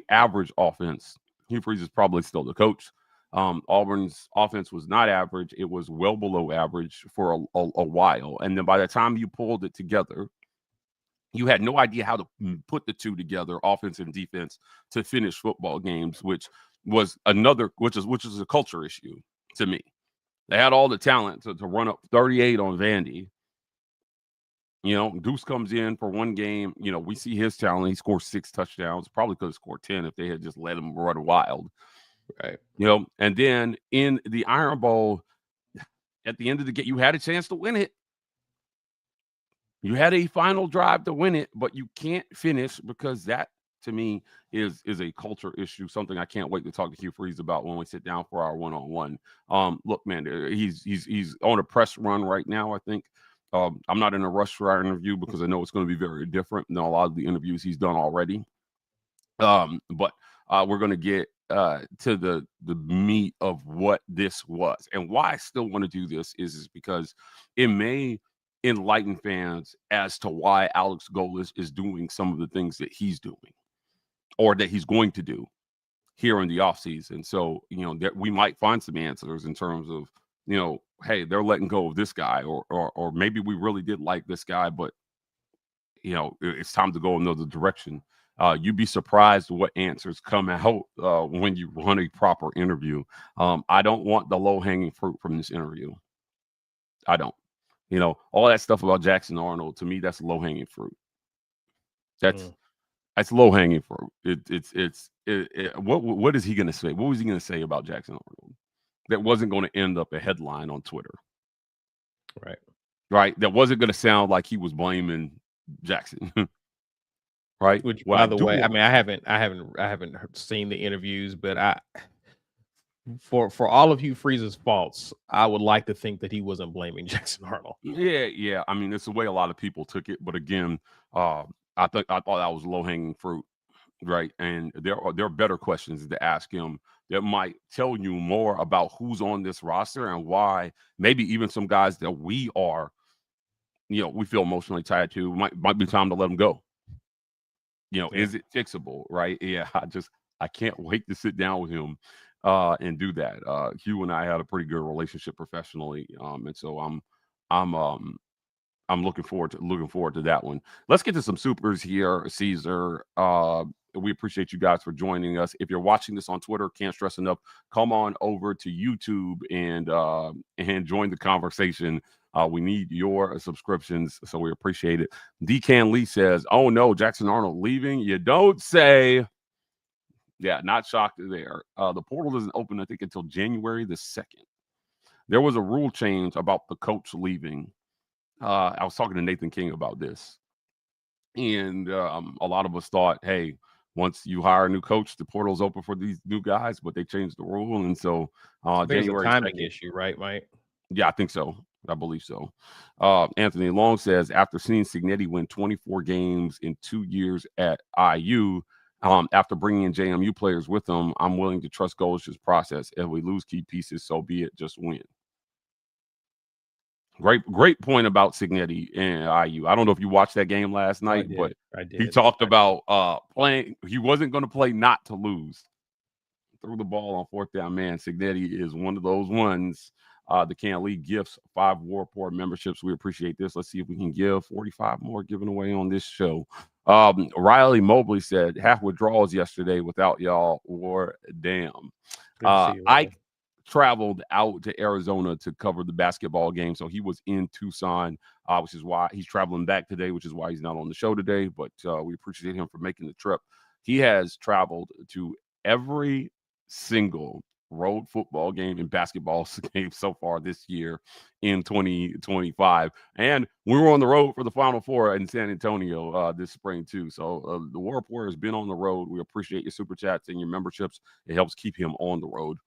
average offense, Hugh Freeze is probably still the coach. Auburn's offense was not average. It was well below average for a while. And then by the time you pulled it together, you had no idea how to put the two together, offense and defense, to finish football games, which is a culture issue to me. They had all the talent to run up 38 on Vandy. Deuce comes in for one game. We see his talent. He scores 6 touchdowns. Probably could have scored 10 if they had just let him run wild. Right. And then in the Iron Bowl, at the end of the game, you had a chance to win it. You had a final drive to win it, but you can't finish because that, to me, is a culture issue, something I can't wait to talk to Hugh Freeze about when we sit down for our one-on-one. Look, man, he's on a press run right now, I think. I'm not in a rush for our interview because I know it's going to be very different than a lot of the interviews he's done already. But we're going to get to the meat of what this was. And why I still want to do this is because it may enlighten fans as to why Alex Golis is doing some of the things that he's doing or that he's going to do here in the offseason. So, that we might find some answers in terms of, hey, they're letting go of this guy or maybe we really did like this guy, but, it's time to go another direction. You'd be surprised what answers come out when you run a proper interview. I don't want the low-hanging fruit from this interview. I don't. All that stuff about Jackson Arnold, to me, that's low-hanging fruit. That's low-hanging fruit. What is he going to say? What was he going to say about Jackson Arnold that wasn't going to end up a headline on Twitter? Right. That wasn't going to sound like he was blaming Jackson. Right. Which, by the way, I mean, I haven't seen the interviews, but for all of Hugh Freeze's faults, I would like to think that he wasn't blaming Jackson Arnold. Yeah. I mean, it's the way a lot of people took it. But again, I thought that was low-hanging fruit, right? And there are better questions to ask him that might tell you more about who's on this roster and why maybe even some guys that we are, we feel emotionally tied to might be time to let them go. Is it fixable, right? Yeah, I can't wait to sit down with him and do that. Hugh and I had a pretty good relationship professionally, and so I'm looking forward to that one. Let's get to some supers here, Caesar. We appreciate you guys for joining us. If you're watching this on Twitter, can't stress enough, come on over to YouTube and join the conversation. We need your subscriptions, so we appreciate it. Decan Lee says, "Oh no, Jackson Arnold leaving? You don't say." Yeah, not shocked there. The portal doesn't open, I think, until January the 2nd. There was a rule change about the coach leaving. I was talking to Nathan King about this, and a lot of us thought, hey, once you hire a new coach, the portal's open for these new guys, but they changed the rule, and so there's January a timing 2nd, issue, right, Mike? Yeah, I think so. I believe so. Anthony Long says, after seeing Cignetti win 24 games in 2 years at IU, after bringing in JMU players with him, I'm willing to trust Golish's process. If we lose key pieces, so be it. Just win. Great point about Cignetti and IU. I don't know if you watched that game last night, but I did. he talked about playing. He wasn't going to play not to lose. Threw the ball on fourth down. Man, Cignetti is one of those ones that can't leave gifts. 5 Warport memberships. We appreciate this. Let's see if we can give 45 more given away on this show. Riley Mobley said half withdrawals yesterday without y'all or damn. I traveled out to Arizona to cover the basketball game. So he was in Tucson, which is why he's traveling back today, which is why he's not on the show today. But we appreciate him for making the trip. He has traveled to every single road football game and basketball game so far this year in 2025. And we were on the road for the Final Four in San Antonio this spring too. So the War Report has been on the road. We appreciate your super chats and your memberships. It helps keep him on the road.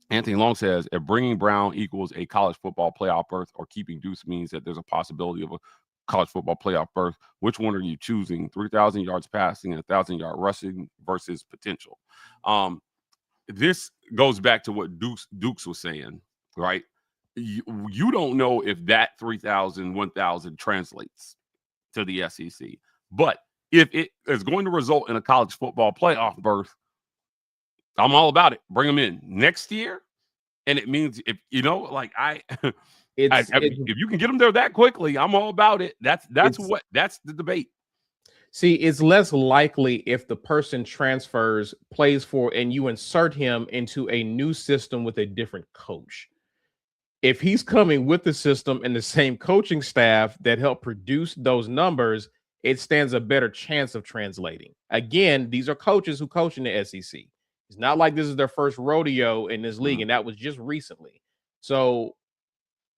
Anthony Long says, if bringing Brown equals a college football playoff berth or keeping Deuce means that there's a possibility of a college football playoff berth, which one are you choosing? 3,000 yards passing and 1,000-yard rushing versus potential. This goes back to what Dukes was saying, right? You don't know if that 3,000, 1,000 translates to the SEC. But if it is going to result in a college football playoff berth, I'm all about it. Bring them in next year. And it means if you know, like if you can get them there that quickly, I'm all about it. That's the debate. See, it's less likely if the person transfers, plays for, and you insert him into a new system with a different coach. If he's coming with the system and the same coaching staff that helped produce those numbers, it stands a better chance of translating. Again, these are coaches who coach in the SEC. It's not like this is their first rodeo in this league, and that was just recently. So,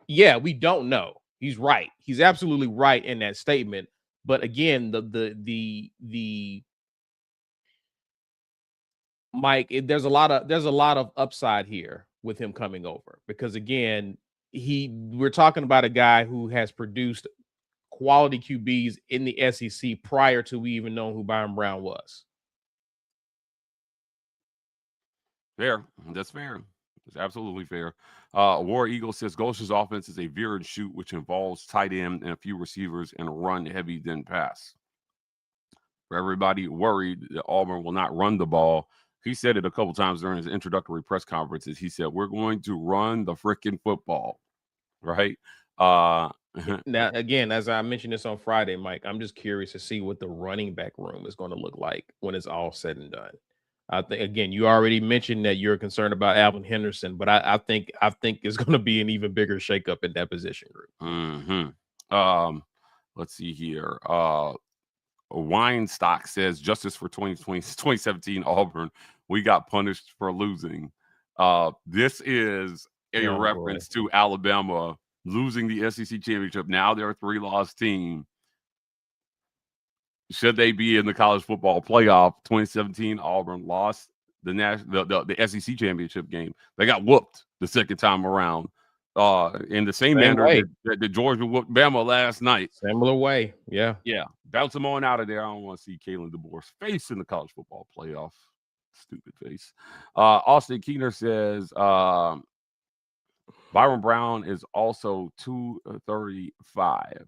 yeah, we don't know. He's right. He's absolutely right in that statement. But again, the Mike, there's a lot of upside here with him coming over because again, we're talking about a guy who has produced quality QBs in the SEC prior to we even know who Byron Brown was. Fair. That's fair. It's absolutely fair. War Eagle says Goshen's offense is a veer and shoot, which involves tight end and a few receivers and run heavy, then pass. For everybody worried that Auburn will not run the ball, he said it a couple times during his introductory press conferences. He said, we're going to run the freaking football, right? Now, again, as I mentioned this on Friday, Mike, I'm just curious to see what the running back room is going to look like when it's all said and done. I think again, you already mentioned that you're concerned about Alvin Henderson, but I think it's going to be an even bigger shakeup in that position group. Mm-hmm. Let's see here. Weinstock says justice for 2017 Auburn. We got punished for losing. This is a reference to Alabama losing the SEC championship. Now they're a 3-loss team. Should they be in the college football playoff? 2017 Auburn lost the SEC championship game. They got whooped the second time around in the same manner that Georgia whooped Bama last night. Similar way. Yeah. Bounce them on out of there. I don't want to see Kalen DeBoer's face in the college football playoff. Stupid face. Austin Keener says Byron Brown is also 235.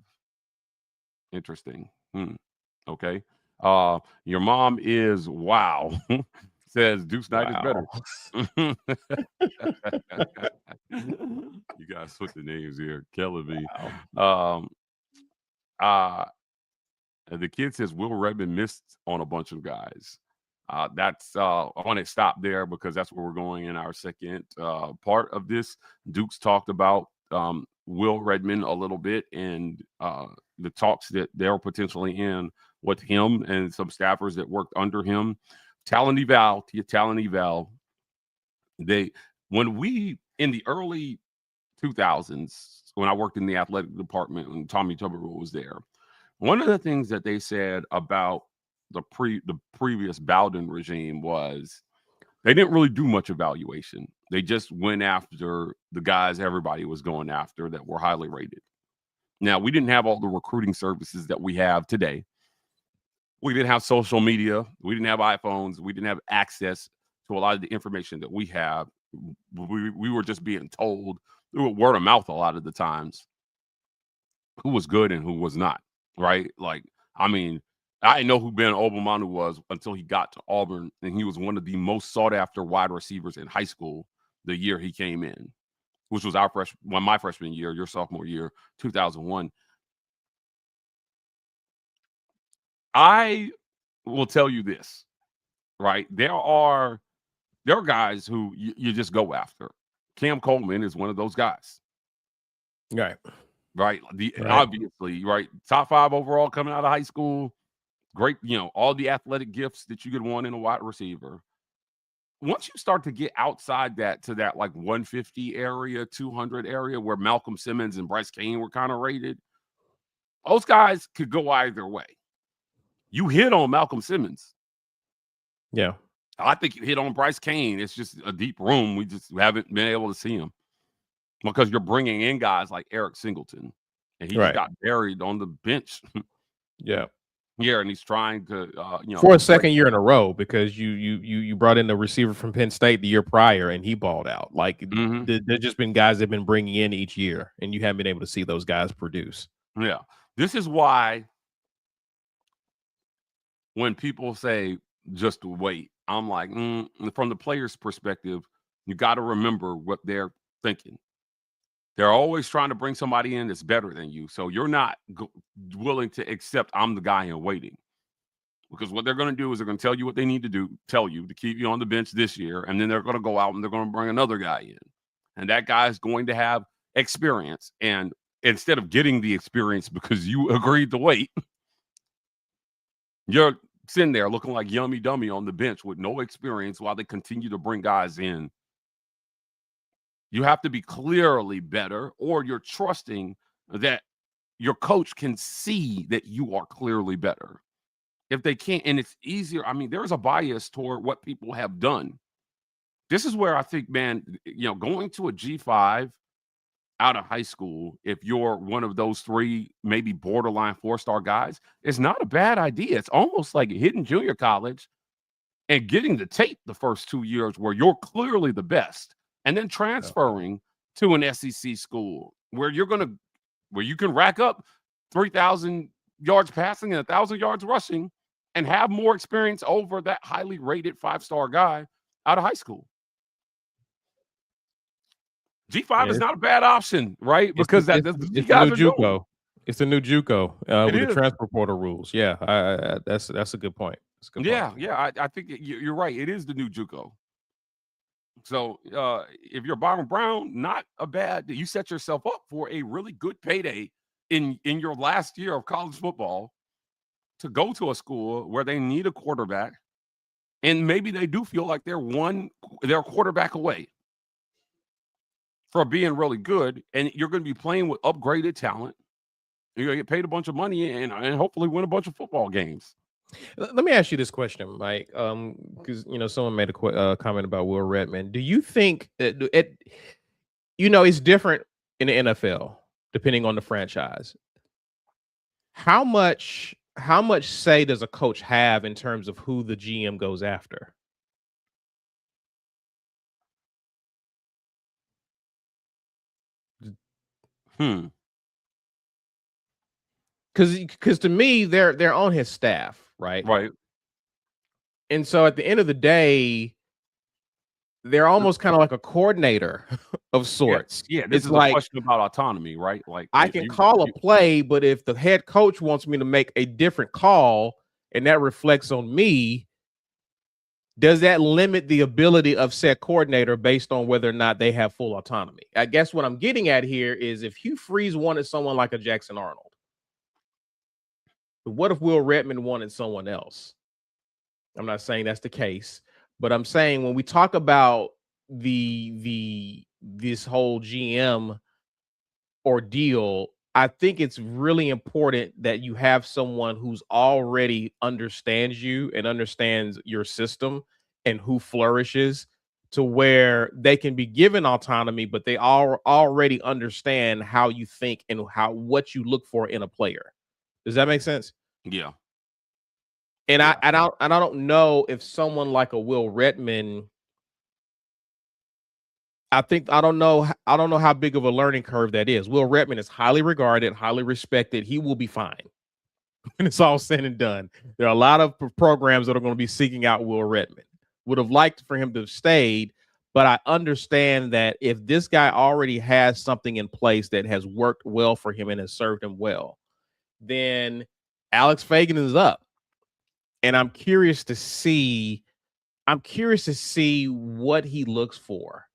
Interesting. Okay. Your mom is says Deuce Knight is better. You guys put the names here. Kelly. The kid says Will Redmond missed on a bunch of guys. I want to stop there because that's where we're going in our second part of this. Duke's talked about Will Redmond a little bit and the talks that they're potentially in with him and some staffers that worked under him. Talent eval. When we in the early 2000s, when I worked in the athletic department and Tommy Tuberville was there, one of the things that they said about the previous Bowden regime was they didn't really do much evaluation. They just went after the guys everybody was going after that were highly rated. Now, we didn't have all the recruiting services that we have today. We didn't have social media. We didn't have iPhones. We didn't have access to a lot of the information that we have. We were just being told through word of mouth a lot of the times who was good and who was not, right? Like, I mean, I didn't know who Ben Obomanu was until he got to Auburn, and he was one of the most sought-after wide receivers in high school the year he came in, which was my freshman year, your sophomore year, 2001. I will tell you this, right? There are guys who you just go after. Cam Coleman is one of those guys. Right. Right. Obviously, right. Top 5 overall coming out of high school. Great, all the athletic gifts that you could want in a wide receiver. Once you start to get outside that to that like 150 area, 200 area where Malcolm Simmons and Bryce Cain were kind of rated, those guys could go either way. You hit on Malcolm Simmons. Yeah. I think you hit on Bryce Cain. It's just a deep room. We just haven't been able to see him because you're bringing in guys like Eric Singleton, and he just got buried on the bench. Yeah. Yeah, and he's trying to, for a second year in a row, because you brought in the receiver from Penn State the year prior, and he balled out. Like there's just been guys they've been bringing in each year, and you haven't been able to see those guys produce. Yeah, this is why when people say just wait, I'm like, from the player's perspective, you got to remember what they're thinking. They're always trying to bring somebody in that's better than you. So you're not willing to accept I'm the guy in waiting. Because what they're going to do is they're going to tell you what they need to do, tell you to keep you on the bench this year. And then they're going to go out and they're going to bring another guy in. And that guy is going to have experience. And instead of getting the experience because you agreed to wait, you're sitting there looking like yummy dummy on the bench with no experience while they continue to bring guys in. You have to be clearly better, or you're trusting that your coach can see that you are clearly better. If they can't, and it's easier. I mean, there's a bias toward what people have done. This is where I think, man, going to a G5 out of high school, if you're one of those 3, maybe borderline 4-star guys, is not a bad idea. It's almost like hitting junior college and getting the tape the first 2 years where you're clearly the best. And then transferring to an SEC school where you can rack up 3,000 yards passing and 1,000 yards rushing and have more experience over that highly rated 5-star guy out of high school. G5 is not a bad option, right? Because that's the new JUCO. It's the new JUCO with the transfer portal rules. Yeah, that's a good point. That's a good point. Yeah. I think you're right. It is the new JUCO. So if you're Byron Brown, not a bad. You set yourself up for a really good payday in your last year of college football to go to a school where they need a quarterback, and maybe they do feel like they're a quarterback away from being really good, and you're going to be playing with upgraded talent. You're going to get paid a bunch of money and hopefully win a bunch of football games. Let me ask you this question, Mike, because someone made a comment about Will Redmond. Do you think that it's different in the NFL depending on the franchise? How much say does a coach have in terms of who the GM goes after? Because to me, they're on his staff. Right. And so at the end of the day, they're almost kind of like a coordinator of sorts. Yeah, this is like a question about autonomy, right? Like I can call a play, but if the head coach wants me to make a different call and that reflects on me, does that limit the ability of said coordinator based on whether or not they have full autonomy? I guess what I'm getting at here is if Hugh Freeze wanted someone like a Jackson Arnold, but what if Will Redmond wanted someone else? I'm not saying that's the case, but I'm saying when we talk about this whole GM ordeal, I think it's really important that you have someone who's already understands you and understands your system and who flourishes to where they can be given autonomy, but they already understand how you think and what you look for in a player. Does that make sense? Yeah. And I don't know if someone like a Will Redmond I don't know how big of a learning curve that is. Will Redmond is highly regarded, highly respected. He will be fine when it's all said and done. There are a lot of programs that are going to be seeking out Will Redmond. Would have liked for him to have stayed, but I understand that if this guy already has something in place that has worked well for him and has served him well, then Alex Fagan is up. And I'm curious to see what he looks for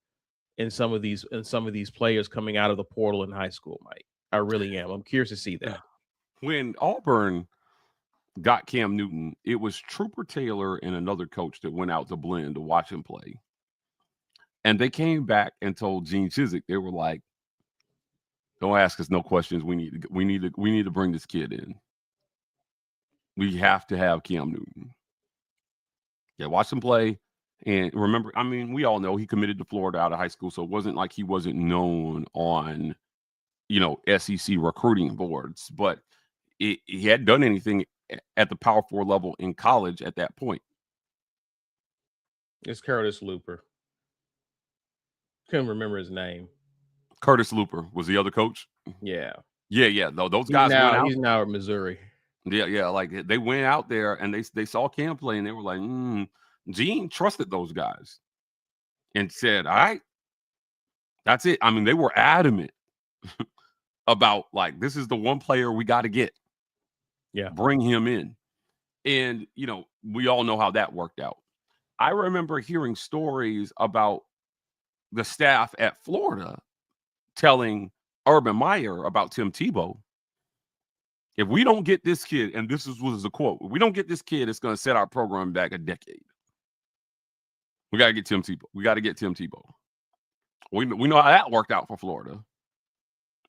in some of these players coming out of the portal in high school, Mike. I really am. I'm curious to see that. When Auburn got Cam Newton, it was Trooper Taylor and another coach that went out to blend to watch him play. And they came back and told Gene Chizik, they were like, don't ask us no questions. We need to bring this kid in. We have to have Cam Newton. Yeah, watch him play. And remember, I mean, we all know he committed to Florida out of high school, so it wasn't like he wasn't known on, SEC recruiting boards, but he hadn't done anything at the Power 4 level in college at that point. It's Curtis Looper. Couldn't remember his name. Curtis Looper was the other coach. Yeah. No, those guys went out. He's now at Missouri. Yeah. Like they went out there and they saw Cam play and they were like, Gene trusted those guys and said, all right, that's it. I mean, they were adamant about like, this is the one player we got to get. Yeah. Bring him in. And, we all know how that worked out. I remember hearing stories about the staff at Florida telling Urban Meyer about Tim Tebow. If we don't get this kid, and this was a quote, if we don't get this kid, it's going to set our program back a decade. We got to get Tim Tebow. We got to get Tim Tebow. We know how that worked out for Florida.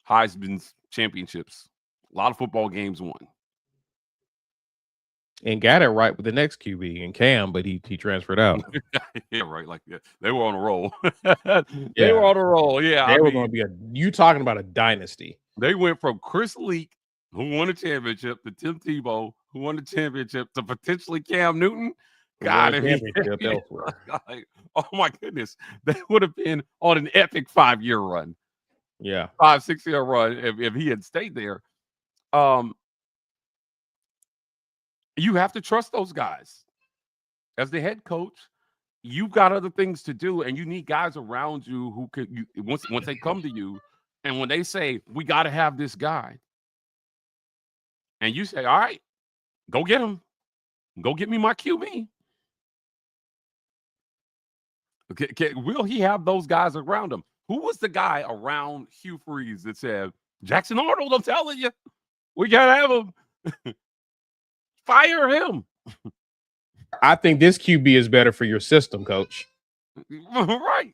Heisman's championships, a lot of football games won. And got it right with the next QB and Cam, but he transferred out. Yeah, right. Like they were on a roll. They were on a roll. Yeah, they were going to be you talking about a dynasty. They went from Chris Leak, who won a championship, to Tim Tebow, who won the championship, to potentially Cam Newton. God, like, oh my goodness, they would have been on an epic 5-year run. Yeah, 5-6 year run if he had stayed there. You have to trust those guys. As the head coach, you've got other things to do, and you need guys around you who could. Once they come to you, and when they say we got to have this guy, and you say, all right, go get him, go get me my QB. Will he have those guys around him? Who was the guy around Hugh Freeze that said, Jackson Arnold, I'm telling you, we got to have him. Fire him. I think this QB is better for your system, coach. Right.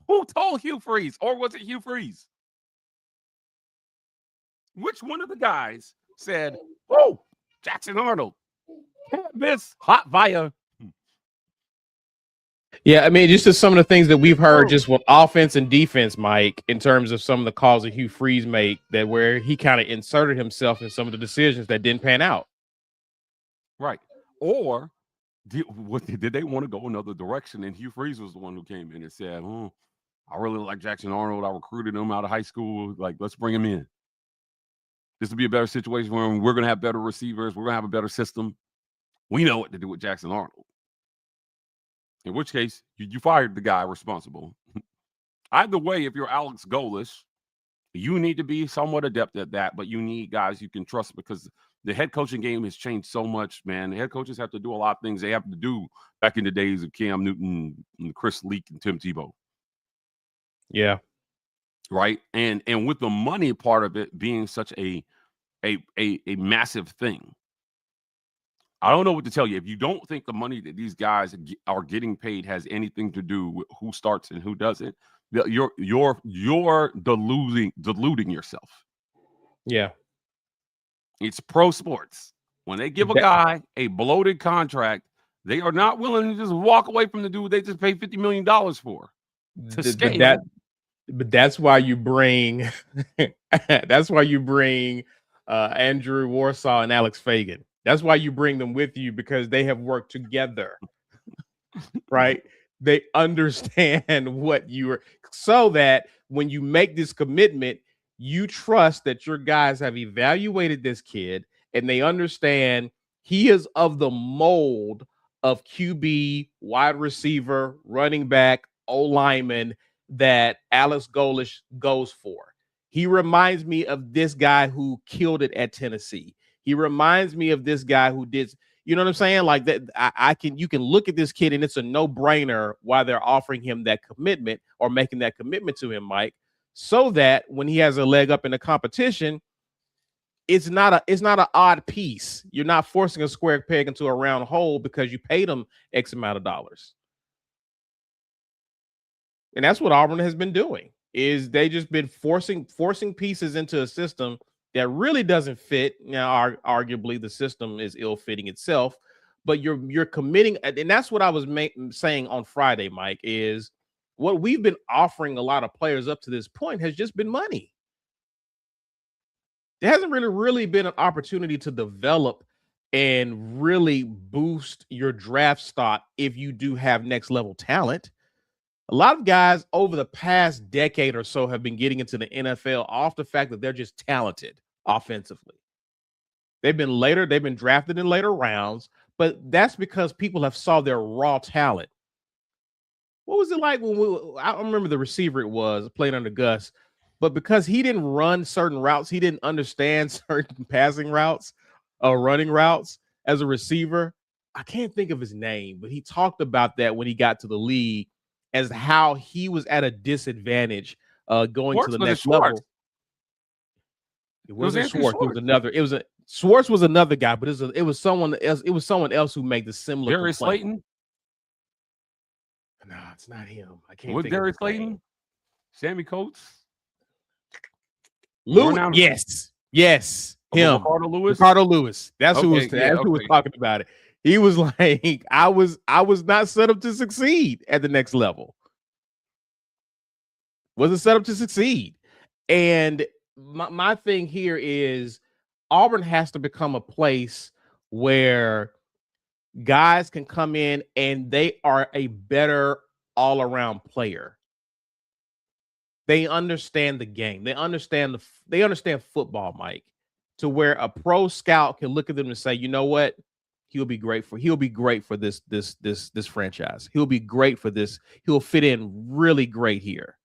Who told Hugh Freeze? Or was it Hugh Freeze? Which one of the guys said, oh, Jackson Arnold, this hot fire? Yeah, I mean, just some of the things that we've heard just with offense and defense, Mike, in terms of some of the calls that Hugh Freeze made, that where he kind of inserted himself in some of the decisions that didn't pan out. Right. Or did they want to go another direction? And Hugh Freeze was the one who came in and said, I really like Jackson Arnold. I recruited him out of high school. Like, let's bring him in. This will be a better situation for him. We're going to have better receivers. We're going to have a better system. We know what to do with Jackson Arnold. In which case, you fired the guy responsible. Either way, if you're Alex Golesh, you need to be somewhat adept at that, but you need guys you can trust because the head coaching game has changed so much, man. The head coaches have to do a lot of things they have to do back in the days of Cam Newton and Chris Leak and Tim Tebow. Yeah. Right. And with the money part of it being such a massive thing. I don't know what to tell you. If you don't think the money that these guys are getting paid has anything to do with who starts and who doesn't, you're deluding yourself. Yeah. It's pro sports. When they give a guy a bloated contract, they are not willing to just walk away from the dude they just paid $50 million for. But that's why you bring Andrew Warsaw and Alex Fagan. That's why you bring them with you, because they have worked together, right? They understand what you're, so that when you make this commitment, you trust that your guys have evaluated this kid and they understand he is of the mold of QB, wide receiver, running back, O-lineman that Alex Golish goes for. He reminds me of this guy who killed it at Tennessee. He reminds me of this guy who did, you know what I'm saying? Like that, you can look at this kid and it's a no-brainer why they're offering him that commitment or making that commitment to him, Mike, so that when he has a leg up in the competition, it's not an odd piece. You're not forcing a square peg into a round hole because you paid him X amount of dollars. And that's what Auburn has been doing, is they just been forcing pieces into a system that really doesn't fit. Now, arguably, the system is ill-fitting itself, but you're committing, and that's what I was saying on Friday, Mike, is what we've been offering a lot of players up to this point has just been money. There hasn't really been an opportunity to develop and really boost your draft stock if you do have next level talent. A lot of guys over the past decade or so have been getting into the NFL off the fact that they're just talented offensively. They've been drafted in later rounds, but that's because people have saw their raw talent. What was it like when I don't remember the receiver it was playing under Gus, but because he didn't run certain routes, he didn't understand certain passing routes or running routes as a receiver. I can't think of his name, but he talked about that when he got to the league, as how he was at a disadvantage going to the next level. It wasn't Schwartz. It was another. Schwartz was another guy, but it was someone else. It was someone else who made the similar. Darius Slayton. No, it's not him. I can't. Was Darius Slayton? Sammy Coates. Lewis. Yes, him. Ricardo Lewis. That's who was. That's who was talking about it. He was like, I was not set up to succeed at the next level. Wasn't set up to succeed. And my thing here is Auburn has to become a place where guys can come in and they are a better all-around player. They understand the game. They understand football, Mike, to where a pro scout can look at them and say, you know what? He'll be great for this franchise. He'll be great for this. He'll fit in really great here.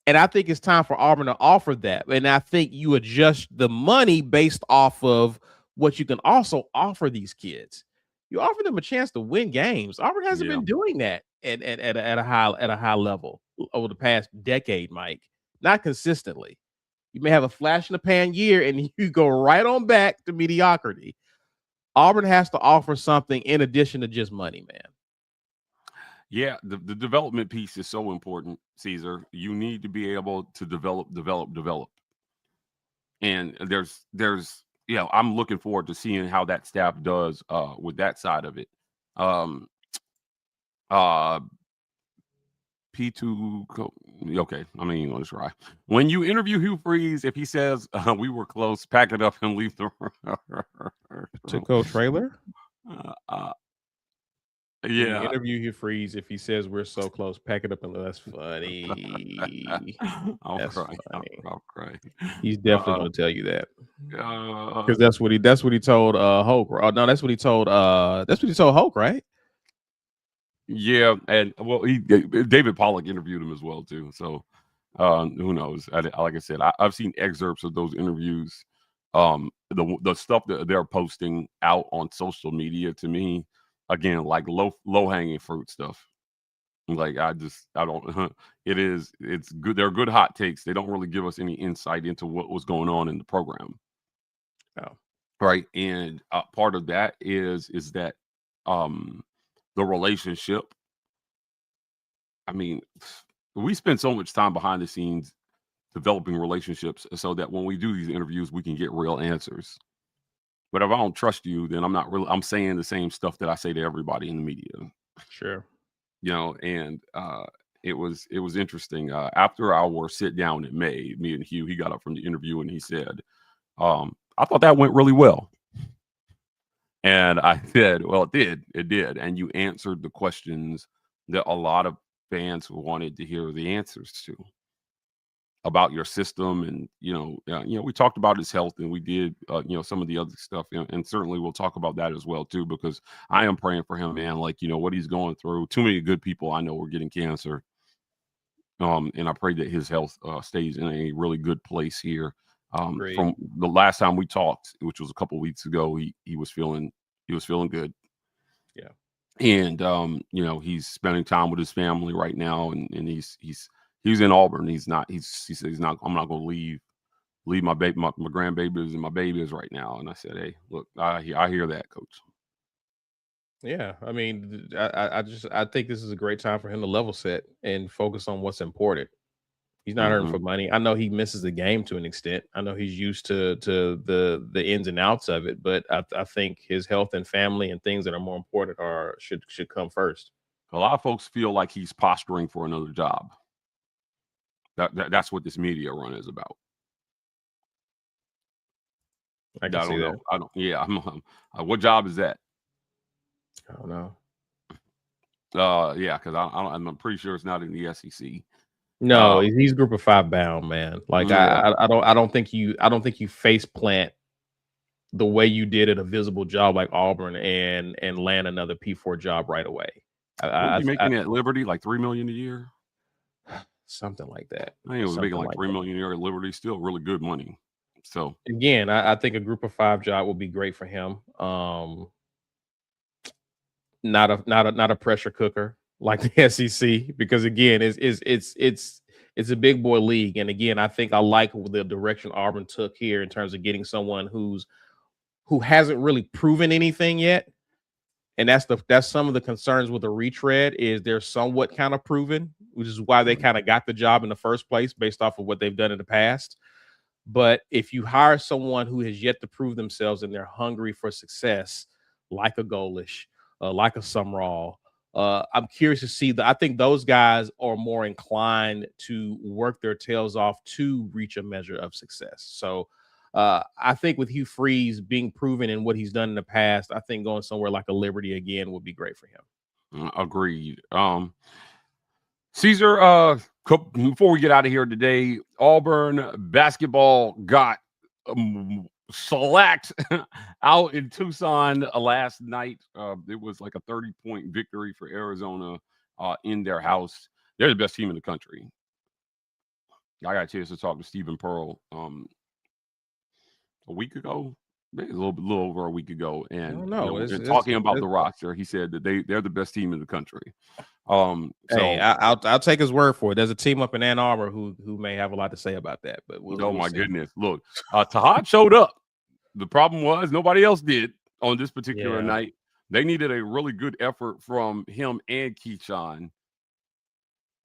And I think it's time for Auburn to offer that. And I think you adjust the money based off of what you can also offer these kids. You offer them a chance to win games. Auburn hasn't been doing that at a high level over the past decade, Mike. Not consistently. You may have a flash in the pan year and you go right on back to mediocrity. Auburn has to offer something in addition to just money, man. Yeah, the development piece is so important, Caesar. You need to be able to develop. And I'm looking forward to seeing how that staff does with that side of it. P2, okay, I'm not even going to try. When you interview Hugh Freeze, if he says we were close, pack it up and leave the to go trailer. Yeah, interview Hugh Freeze if he says we're so close, pack it up and that's funny. I'll cry. He's definitely going to tell you that because that's what he told Hoke. No, that's what he told Hoke, right? Yeah, and well, David Pollock interviewed him as well too. So who knows? Like I said, I've seen excerpts of those interviews. The stuff that they're posting out on social media, to me, again, like low hanging fruit stuff. Like it's good. They're good hot takes. They don't really give us any insight into what was going on in the program. Oh, right. And part of that is that the relationship. I mean, we spend so much time behind the scenes developing relationships so that when we do these interviews, we can get real answers. But if I don't trust you, then I'm saying the same stuff that I say to everybody in the media. Sure. And it was interesting. After our sit down in May, me and Hugh, he got up from the interview and he said, I thought that went really well. And I said, well, it did. And you answered the questions that a lot of fans wanted to hear the answers to about your system. And, we talked about his health, and we did, some of the other stuff. And certainly we'll talk about that as well, too, because I am praying for him, man. Like, what he's going through. Too many good people I know are getting cancer. And I pray that his health stays in a really good place here. From the last time we talked, which was a couple of weeks ago, he was feeling good. Yeah. And he's spending time with his family right now, and he's in Auburn. He said he's not. I'm not going to leave my baby, my grandbabies and my babies right now. And I said, hey, look, I hear that, Coach. Yeah, I mean, I think this is a great time for him to level set and focus on what's important. He's not hurting for money. I know he misses the game to an extent. I know he's used to the ins and outs of it, but I think his health and family and things that are more important should come first. A lot of folks feel like he's posturing for another job. That's what this media run is about. I can see that. I don't. Yeah. What job is that? I don't know. Yeah, because I'm pretty sure it's not in the SEC. No, he's Group of 5 bound, man. Like I don't think you face plant the way you did at a visible job like Auburn and land another P4 job right away. You making at Liberty like $3 million a year, something like that. I think it was making like $3 million a year at Liberty. Still really good money. So again, I think a Group of 5 job will be great for him. Not a pressure cooker like the SEC, because again, it's a big boy league. And again, I think I like the direction Auburn took here in terms of getting someone who hasn't really proven anything yet. And that's some of the concerns with the retread is they're somewhat kind of proven, which is why they kind of got the job in the first place based off of what they've done in the past. But if you hire someone who has yet to prove themselves and they're hungry for success, like a Golish, like a Sumrall, I'm curious to see I think those guys are more inclined to work their tails off to reach a measure of success. So I think with Hugh Freeze being proven in what he's done in the past, I think going somewhere like a Liberty again would be great for him. Agreed. Caesar, before we get out of here today, Auburn basketball got shellacked out in Tucson last night. It was like a 30-point victory for Arizona in their house. They're the best team in the country. I got a chance to talk to Stephen Pearl a week ago, maybe a little over a week ago, and talking about the roster, he said that they're the best team in the country. Hey, I'll take his word for it. There's a team up in Ann Arbor who may have a lot to say about that. But we'll my see. Goodness, look, Tahad showed up. The problem was nobody else did on this particular night. They needed a really good effort from him and Keyshawn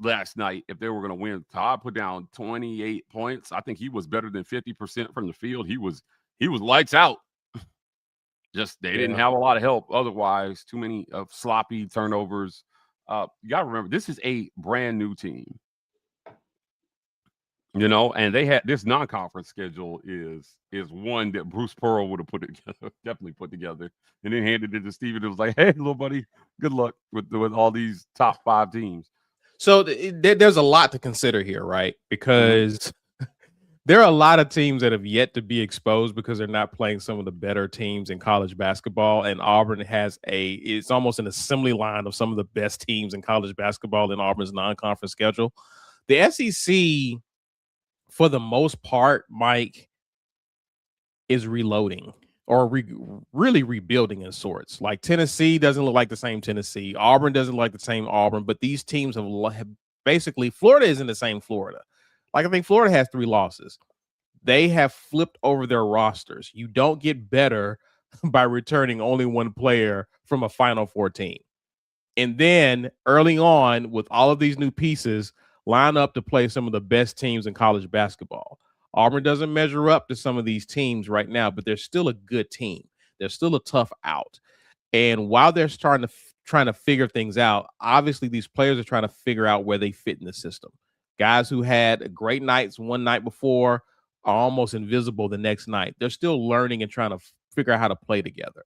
last night if they were going to win. Tahad put down 28 points. I think he was better than 50% from the field. He was lights out. Just they didn't have a lot of help otherwise. Too many sloppy turnovers. You got to remember, this is a brand new team. And they had this non-conference schedule is one that Bruce Pearl would have definitely put together, and then handed it to Steven. It was like, hey, little buddy, good luck with all these top 5 teams. So there's a lot to consider here, right? Because there are a lot of teams that have yet to be exposed because they're not playing some of the better teams in college basketball. And Auburn it's almost an assembly line of some of the best teams in college basketball in Auburn's non-conference schedule. The SEC, for the most part, Mike, is reloading or really rebuilding in sorts. Like Tennessee doesn't look like the same Tennessee. Auburn doesn't look like the same Auburn, but these teams have basically, Florida isn't the same Florida. Like I think Florida has 3 losses. They have flipped over their rosters. You don't get better by returning only one player from a Final Four team. And then early on, with all of these new pieces, line up to play some of the best teams in college basketball. Auburn doesn't measure up to some of these teams right now, but they're still a good team. They're still a tough out. And while they're trying to figure things out, obviously these players are trying to figure out where they fit in the system. Guys who had great nights one night before are almost invisible the next night. They're still learning and trying to figure out how to play together.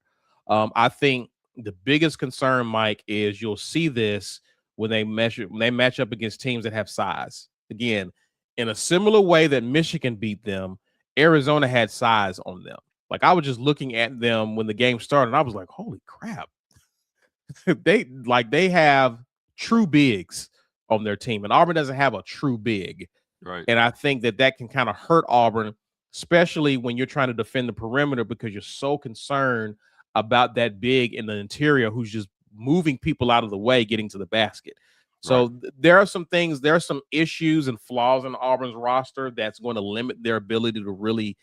I think the biggest concern, Mike, is you'll see this when they match up against teams that have size. Again, in a similar way that Michigan beat them, Arizona had size on them. Like, I was just looking at them when the game started, and I was like, holy crap. they have true bigs on their team, and Auburn doesn't have a true big. Right. And I think that can kind of hurt Auburn, especially when you're trying to defend the perimeter because you're so concerned about that big in the interior who's just moving people out of the way, getting to the basket. So there are some issues and flaws in Auburn's roster that's going to limit their ability to really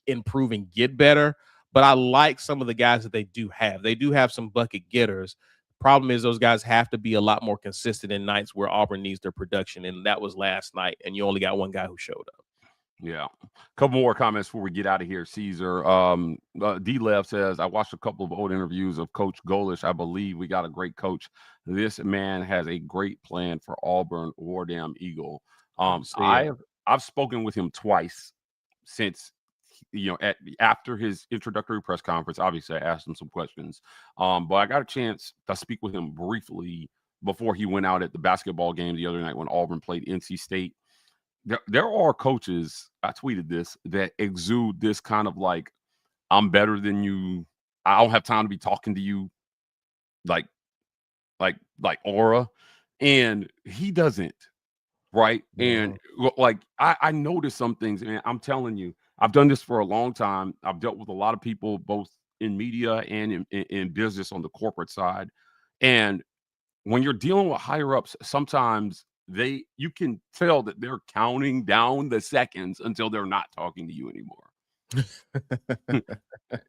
improve and get better. But I like some of the guys that they do have. They do have some bucket getters. Problem is those guys have to be a lot more consistent in nights where Auburn needs their production, and that was last night, and you only got one guy who showed up. Yeah. A couple more comments before we get out of here, Caesar. D-Lev says, I watched a couple of old interviews of Coach Golish. I believe we got a great coach. This man has a great plan for Auburn, War Damn Eagle. I've spoken with him twice since, after his introductory press conference. Obviously, I asked him some questions. But I got a chance to speak with him briefly before he went out at the basketball game the other night when Auburn played NC State. There are coaches, I tweeted this, that exude this kind of like, I'm better than you. I don't have time to be talking to you, like aura. And he doesn't, right? And like, I noticed some things, and I'm telling you, I've done this for a long time. I've dealt with a lot of people, both in media and in business on the corporate side. And when you're dealing with higher ups, sometimes you can tell that they're counting down the seconds until they're not talking to you anymore.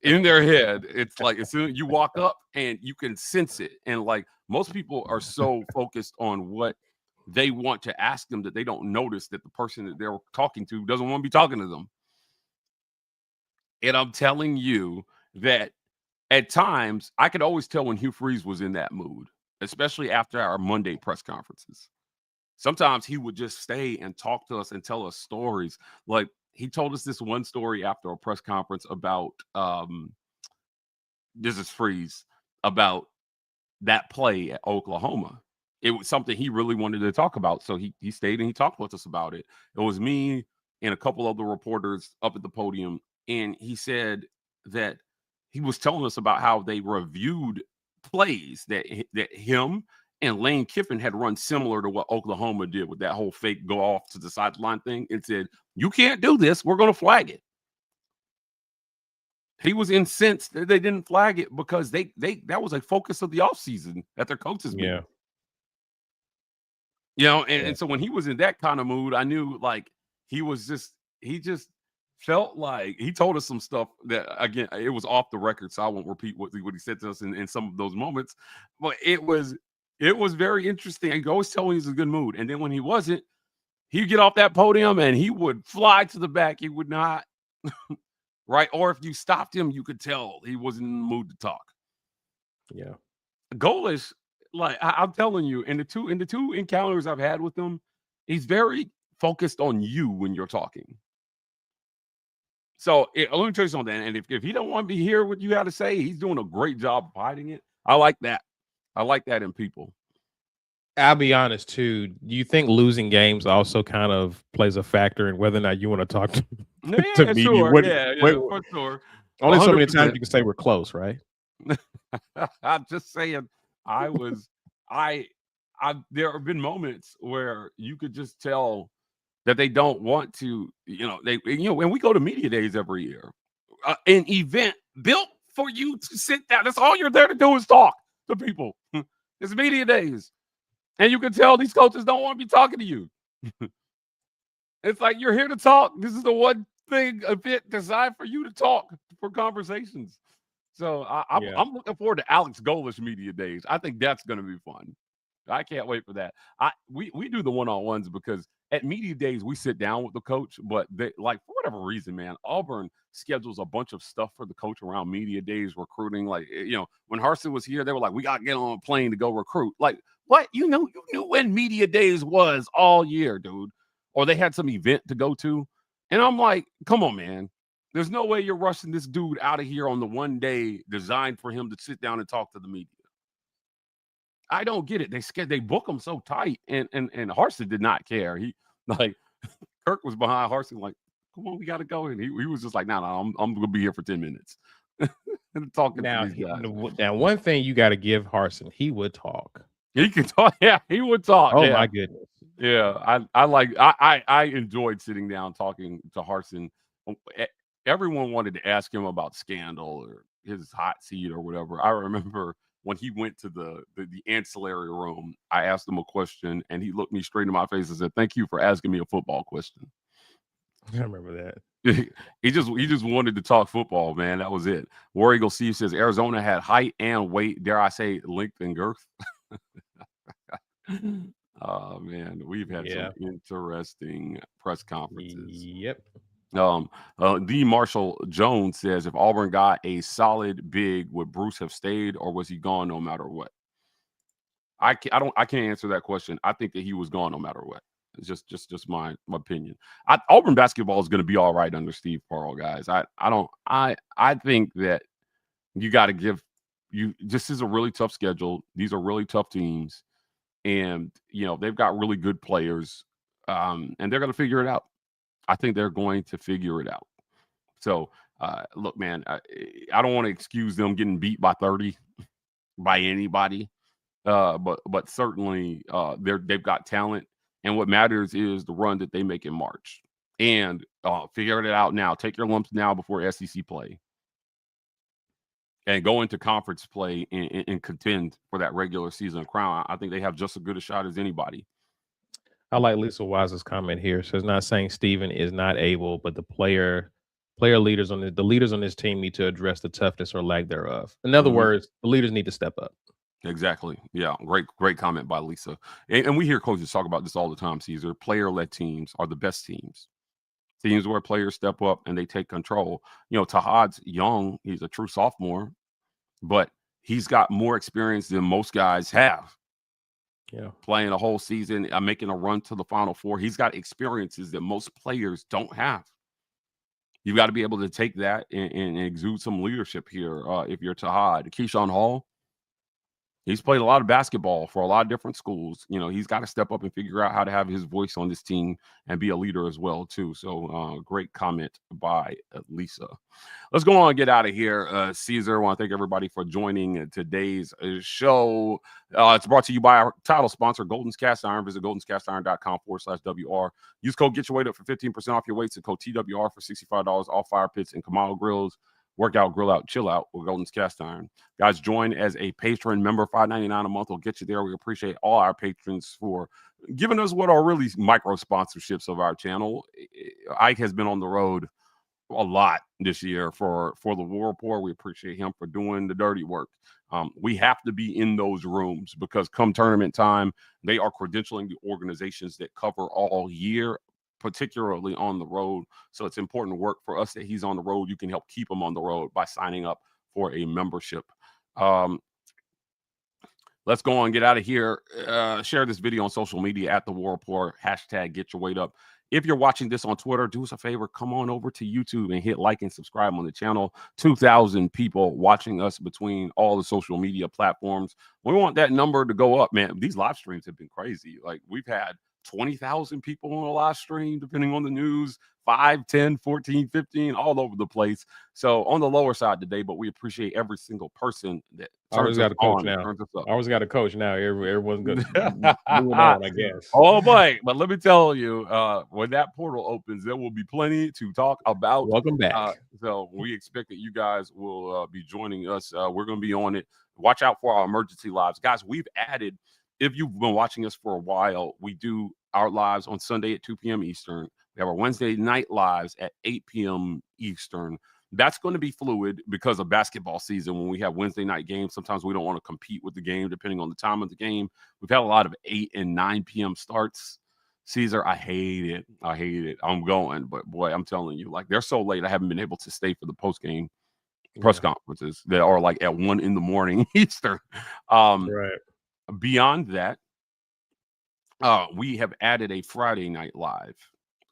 In their head, it's like as soon as you walk up and you can sense it. And like most people are so focused on what they want to ask them that they don't notice that the person that they're talking to doesn't want to be talking to them. And I'm telling you that at times I could always tell when Hugh Freeze was in that mood, especially after our Monday press conferences. Sometimes he would just stay and talk to us and tell us stories. Like he told us this one story after a press conference about this is Freeze, about that play at Oklahoma. It was something he really wanted to talk about. So he stayed and he talked with us about it. It was me and a couple other reporters up at the podium. And he said that he was telling us about how they reviewed plays that him and Lane Kiffin had run similar to what Oklahoma did with that whole fake go off to the sideline thing, and said, you can't do this. We're going to flag it. He was incensed that they didn't flag it because that was a focus of the offseason at their coaches meeting. Yeah. And so when he was in that kind of mood, I knew like he just felt like he told us some stuff that, again, it was off the record, so I won't repeat what he said to us in some of those moments. But it was very interesting. I could always tell when he was in a good mood. And then when he wasn't, he'd get off that podium and he would fly to the back. He would not, right? Or if you stopped him, you could tell he wasn't in the mood to talk. Yeah. Golish, like I'm telling you, in the two encounters I've had with him, he's very focused on you when you're talking. So let me tell you something. And if he don't want to hear what you got to say, he's doing a great job of hiding it. I like that. I like that in people. I'll be honest too. Do you think losing games also kind of plays a factor in whether or not you want to talk to media? Sure. For sure. Only 100%. So many times you can say we're close, right? I'm just saying. There have been moments where you could just tell that they don't want to. And we go to media days every year, an event built for you to sit down. That's all you're there to do is talk to people. It's media days. And you can tell these coaches don't want to be talking to you. It's like you're here to talk. This is the one thing event designed for you to talk, for conversations. So I'm looking forward to Alex Golish media days. I think that's going to be fun. I can't wait for that. We do the one-on-ones because at media days we sit down with the coach, but they, like, for whatever reason, man, Auburn schedules a bunch of stuff for the coach around media days, recruiting. Like, when Harsin was here, they were like, we got to get on a plane to go recruit. Like, what? You knew when media days was all year, dude. Or they had some event to go to. And I'm like, come on, man. There's no way you're rushing this dude out of here on the one day designed for him to sit down and talk to the media. I don't get it. They book him so tight, and Harsin did not care. He like Kirk was behind Harsin, like, come on, we got to go. And he was just like, no, I'm gonna be here for 10 minutes. And talking to these guys. Now, one thing you got to give Harsin, he would talk. He could talk. Yeah, he would talk. Oh yeah. my goodness. Yeah, I enjoyed sitting down talking to Harsin. Everyone wanted to ask him about scandal or his hot seat or whatever. I remember when he went to the ancillary room, I asked him a question and he looked me straight in my face and said, "Thank you for asking me a football question." I remember that. he just wanted to talk football, man. That was it. War Eagle Steve says Arizona had height and weight, dare I say length and girth. Oh man, we've had some interesting press conferences. Yep. D. Marshall Jones says, if Auburn got a solid big, would Bruce have stayed, or was he gone no matter what? I can't answer that question. I think that he was gone no matter what. It's just my opinion. Auburn basketball is going to be all right under Steve Pearl, guys. I think that you got to give you. This is a really tough schedule. These are really tough teams, and they've got really good players, and they're going to figure it out. I think they're going to figure it out. So, look, man, I don't want to excuse them getting beat by 30 by anybody, but certainly they've got talent, and what matters is the run that they make in March. And figure it out now. Take your lumps now before SEC play, and go into conference play and contend for that regular season crown. I think they have just as good a shot as anybody. I like Lisa Wise's comment here. So it's not saying Steven is not able, but the player leaders on the leaders on this team need to address the toughness or lack thereof. In other words, the leaders need to step up. Exactly. Yeah. Great comment by Lisa. And we hear coaches talk about this all the time, Caesar. Player-led teams are the best teams. Teams where players step up and they take control. Tahad's young. He's a true sophomore, but he's got more experience than most guys have. Yeah, playing a whole season, making a run to the Final Four. He's got experiences that most players don't have. You've got to be able to take that and exude some leadership here. If you're Tahad, Keyshawn Hall, he's played a lot of basketball for a lot of different schools. He's got to step up and figure out how to have his voice on this team and be a leader as well, too. So great comment by Lisa. Let's go on and get out of here. Caesar, I want to thank everybody for joining today's show. It's brought to you by our title sponsor, Golden's Cast Iron. Visit goldenscastiron.com/WR. Use code Get Your Weight Up for 15% off your weights and code TWR for $65 off fire pits and Kamado grills. Work out, grill out, chill out with Golden's Cast Iron. Guys, join as a patron member. $5.99 a month will get you there. We appreciate all our patrons for giving us what are really micro sponsorships of our channel. Ike has been on the road a lot this year for the War Report. We appreciate him for doing the dirty work. We have to be in those rooms because come tournament time, they are credentialing the organizations that cover all year, particularly on the road. So it's important work for us that he's on the road. You can help keep him on the road by signing up for a membership. Let's go on and get out of here. Share this video on social media at The War Report, hashtag Get Your Weight Up. If you're watching this on Twitter, do us a favor, come on over to YouTube and hit like and subscribe on the channel. 2,000 people watching us between all the social media platforms. We want that number to go up, man. These live streams have been crazy. Like, we've had 20,000 people on a live stream, depending on the news, 5, 10, 14, 15, all over the place. So on the lower side today, but we appreciate every single person that always got a coach now. Always got a coach now. Everyone's good. Moving on, I guess. Oh boy, but let me tell you, when that portal opens, there will be plenty to talk about. Welcome back. So we expect that you guys will be joining us. We're going to be on it. Watch out for our emergency lives, guys. We've added. If you've been watching us for a while, we do our lives on Sunday at 2 p.m. Eastern. We have our Wednesday night lives at 8 p.m. Eastern. That's going to be fluid because of basketball season. When we have Wednesday night games, sometimes we don't want to compete with the game depending on the time of the game. We've had a lot of 8 and 9 p.m. starts. Caesar, I hate it. I'm going, but boy, I'm telling you, like, they're so late. I haven't been able to stay for the post-game press conferences that are like at 1 a.m. Eastern. Right. Beyond that, we have added a Friday night live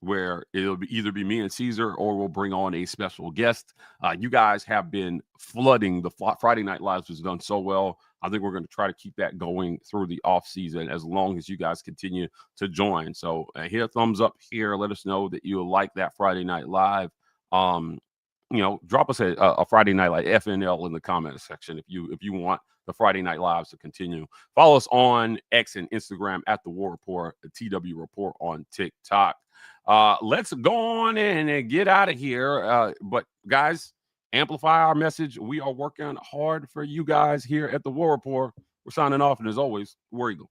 where it'll either be me and Caesar or we'll bring on a special guest. You guys have been flooding the Friday Night Lives, has done so well. I think we're going to try to keep that going through the off season as long as you guys continue to join. So hit a thumbs up here. Let us know that you like that Friday Night Live. Drop us a Friday Night Live FNL in the comment section if you want the Friday Night Lives to continue. Follow us on X and Instagram at The War Report, the TW Report on TikTok. Let's go on and get out of here. But guys, amplify our message. We are working hard for you guys here at The War Report. We're signing off, and as always, War Eagle.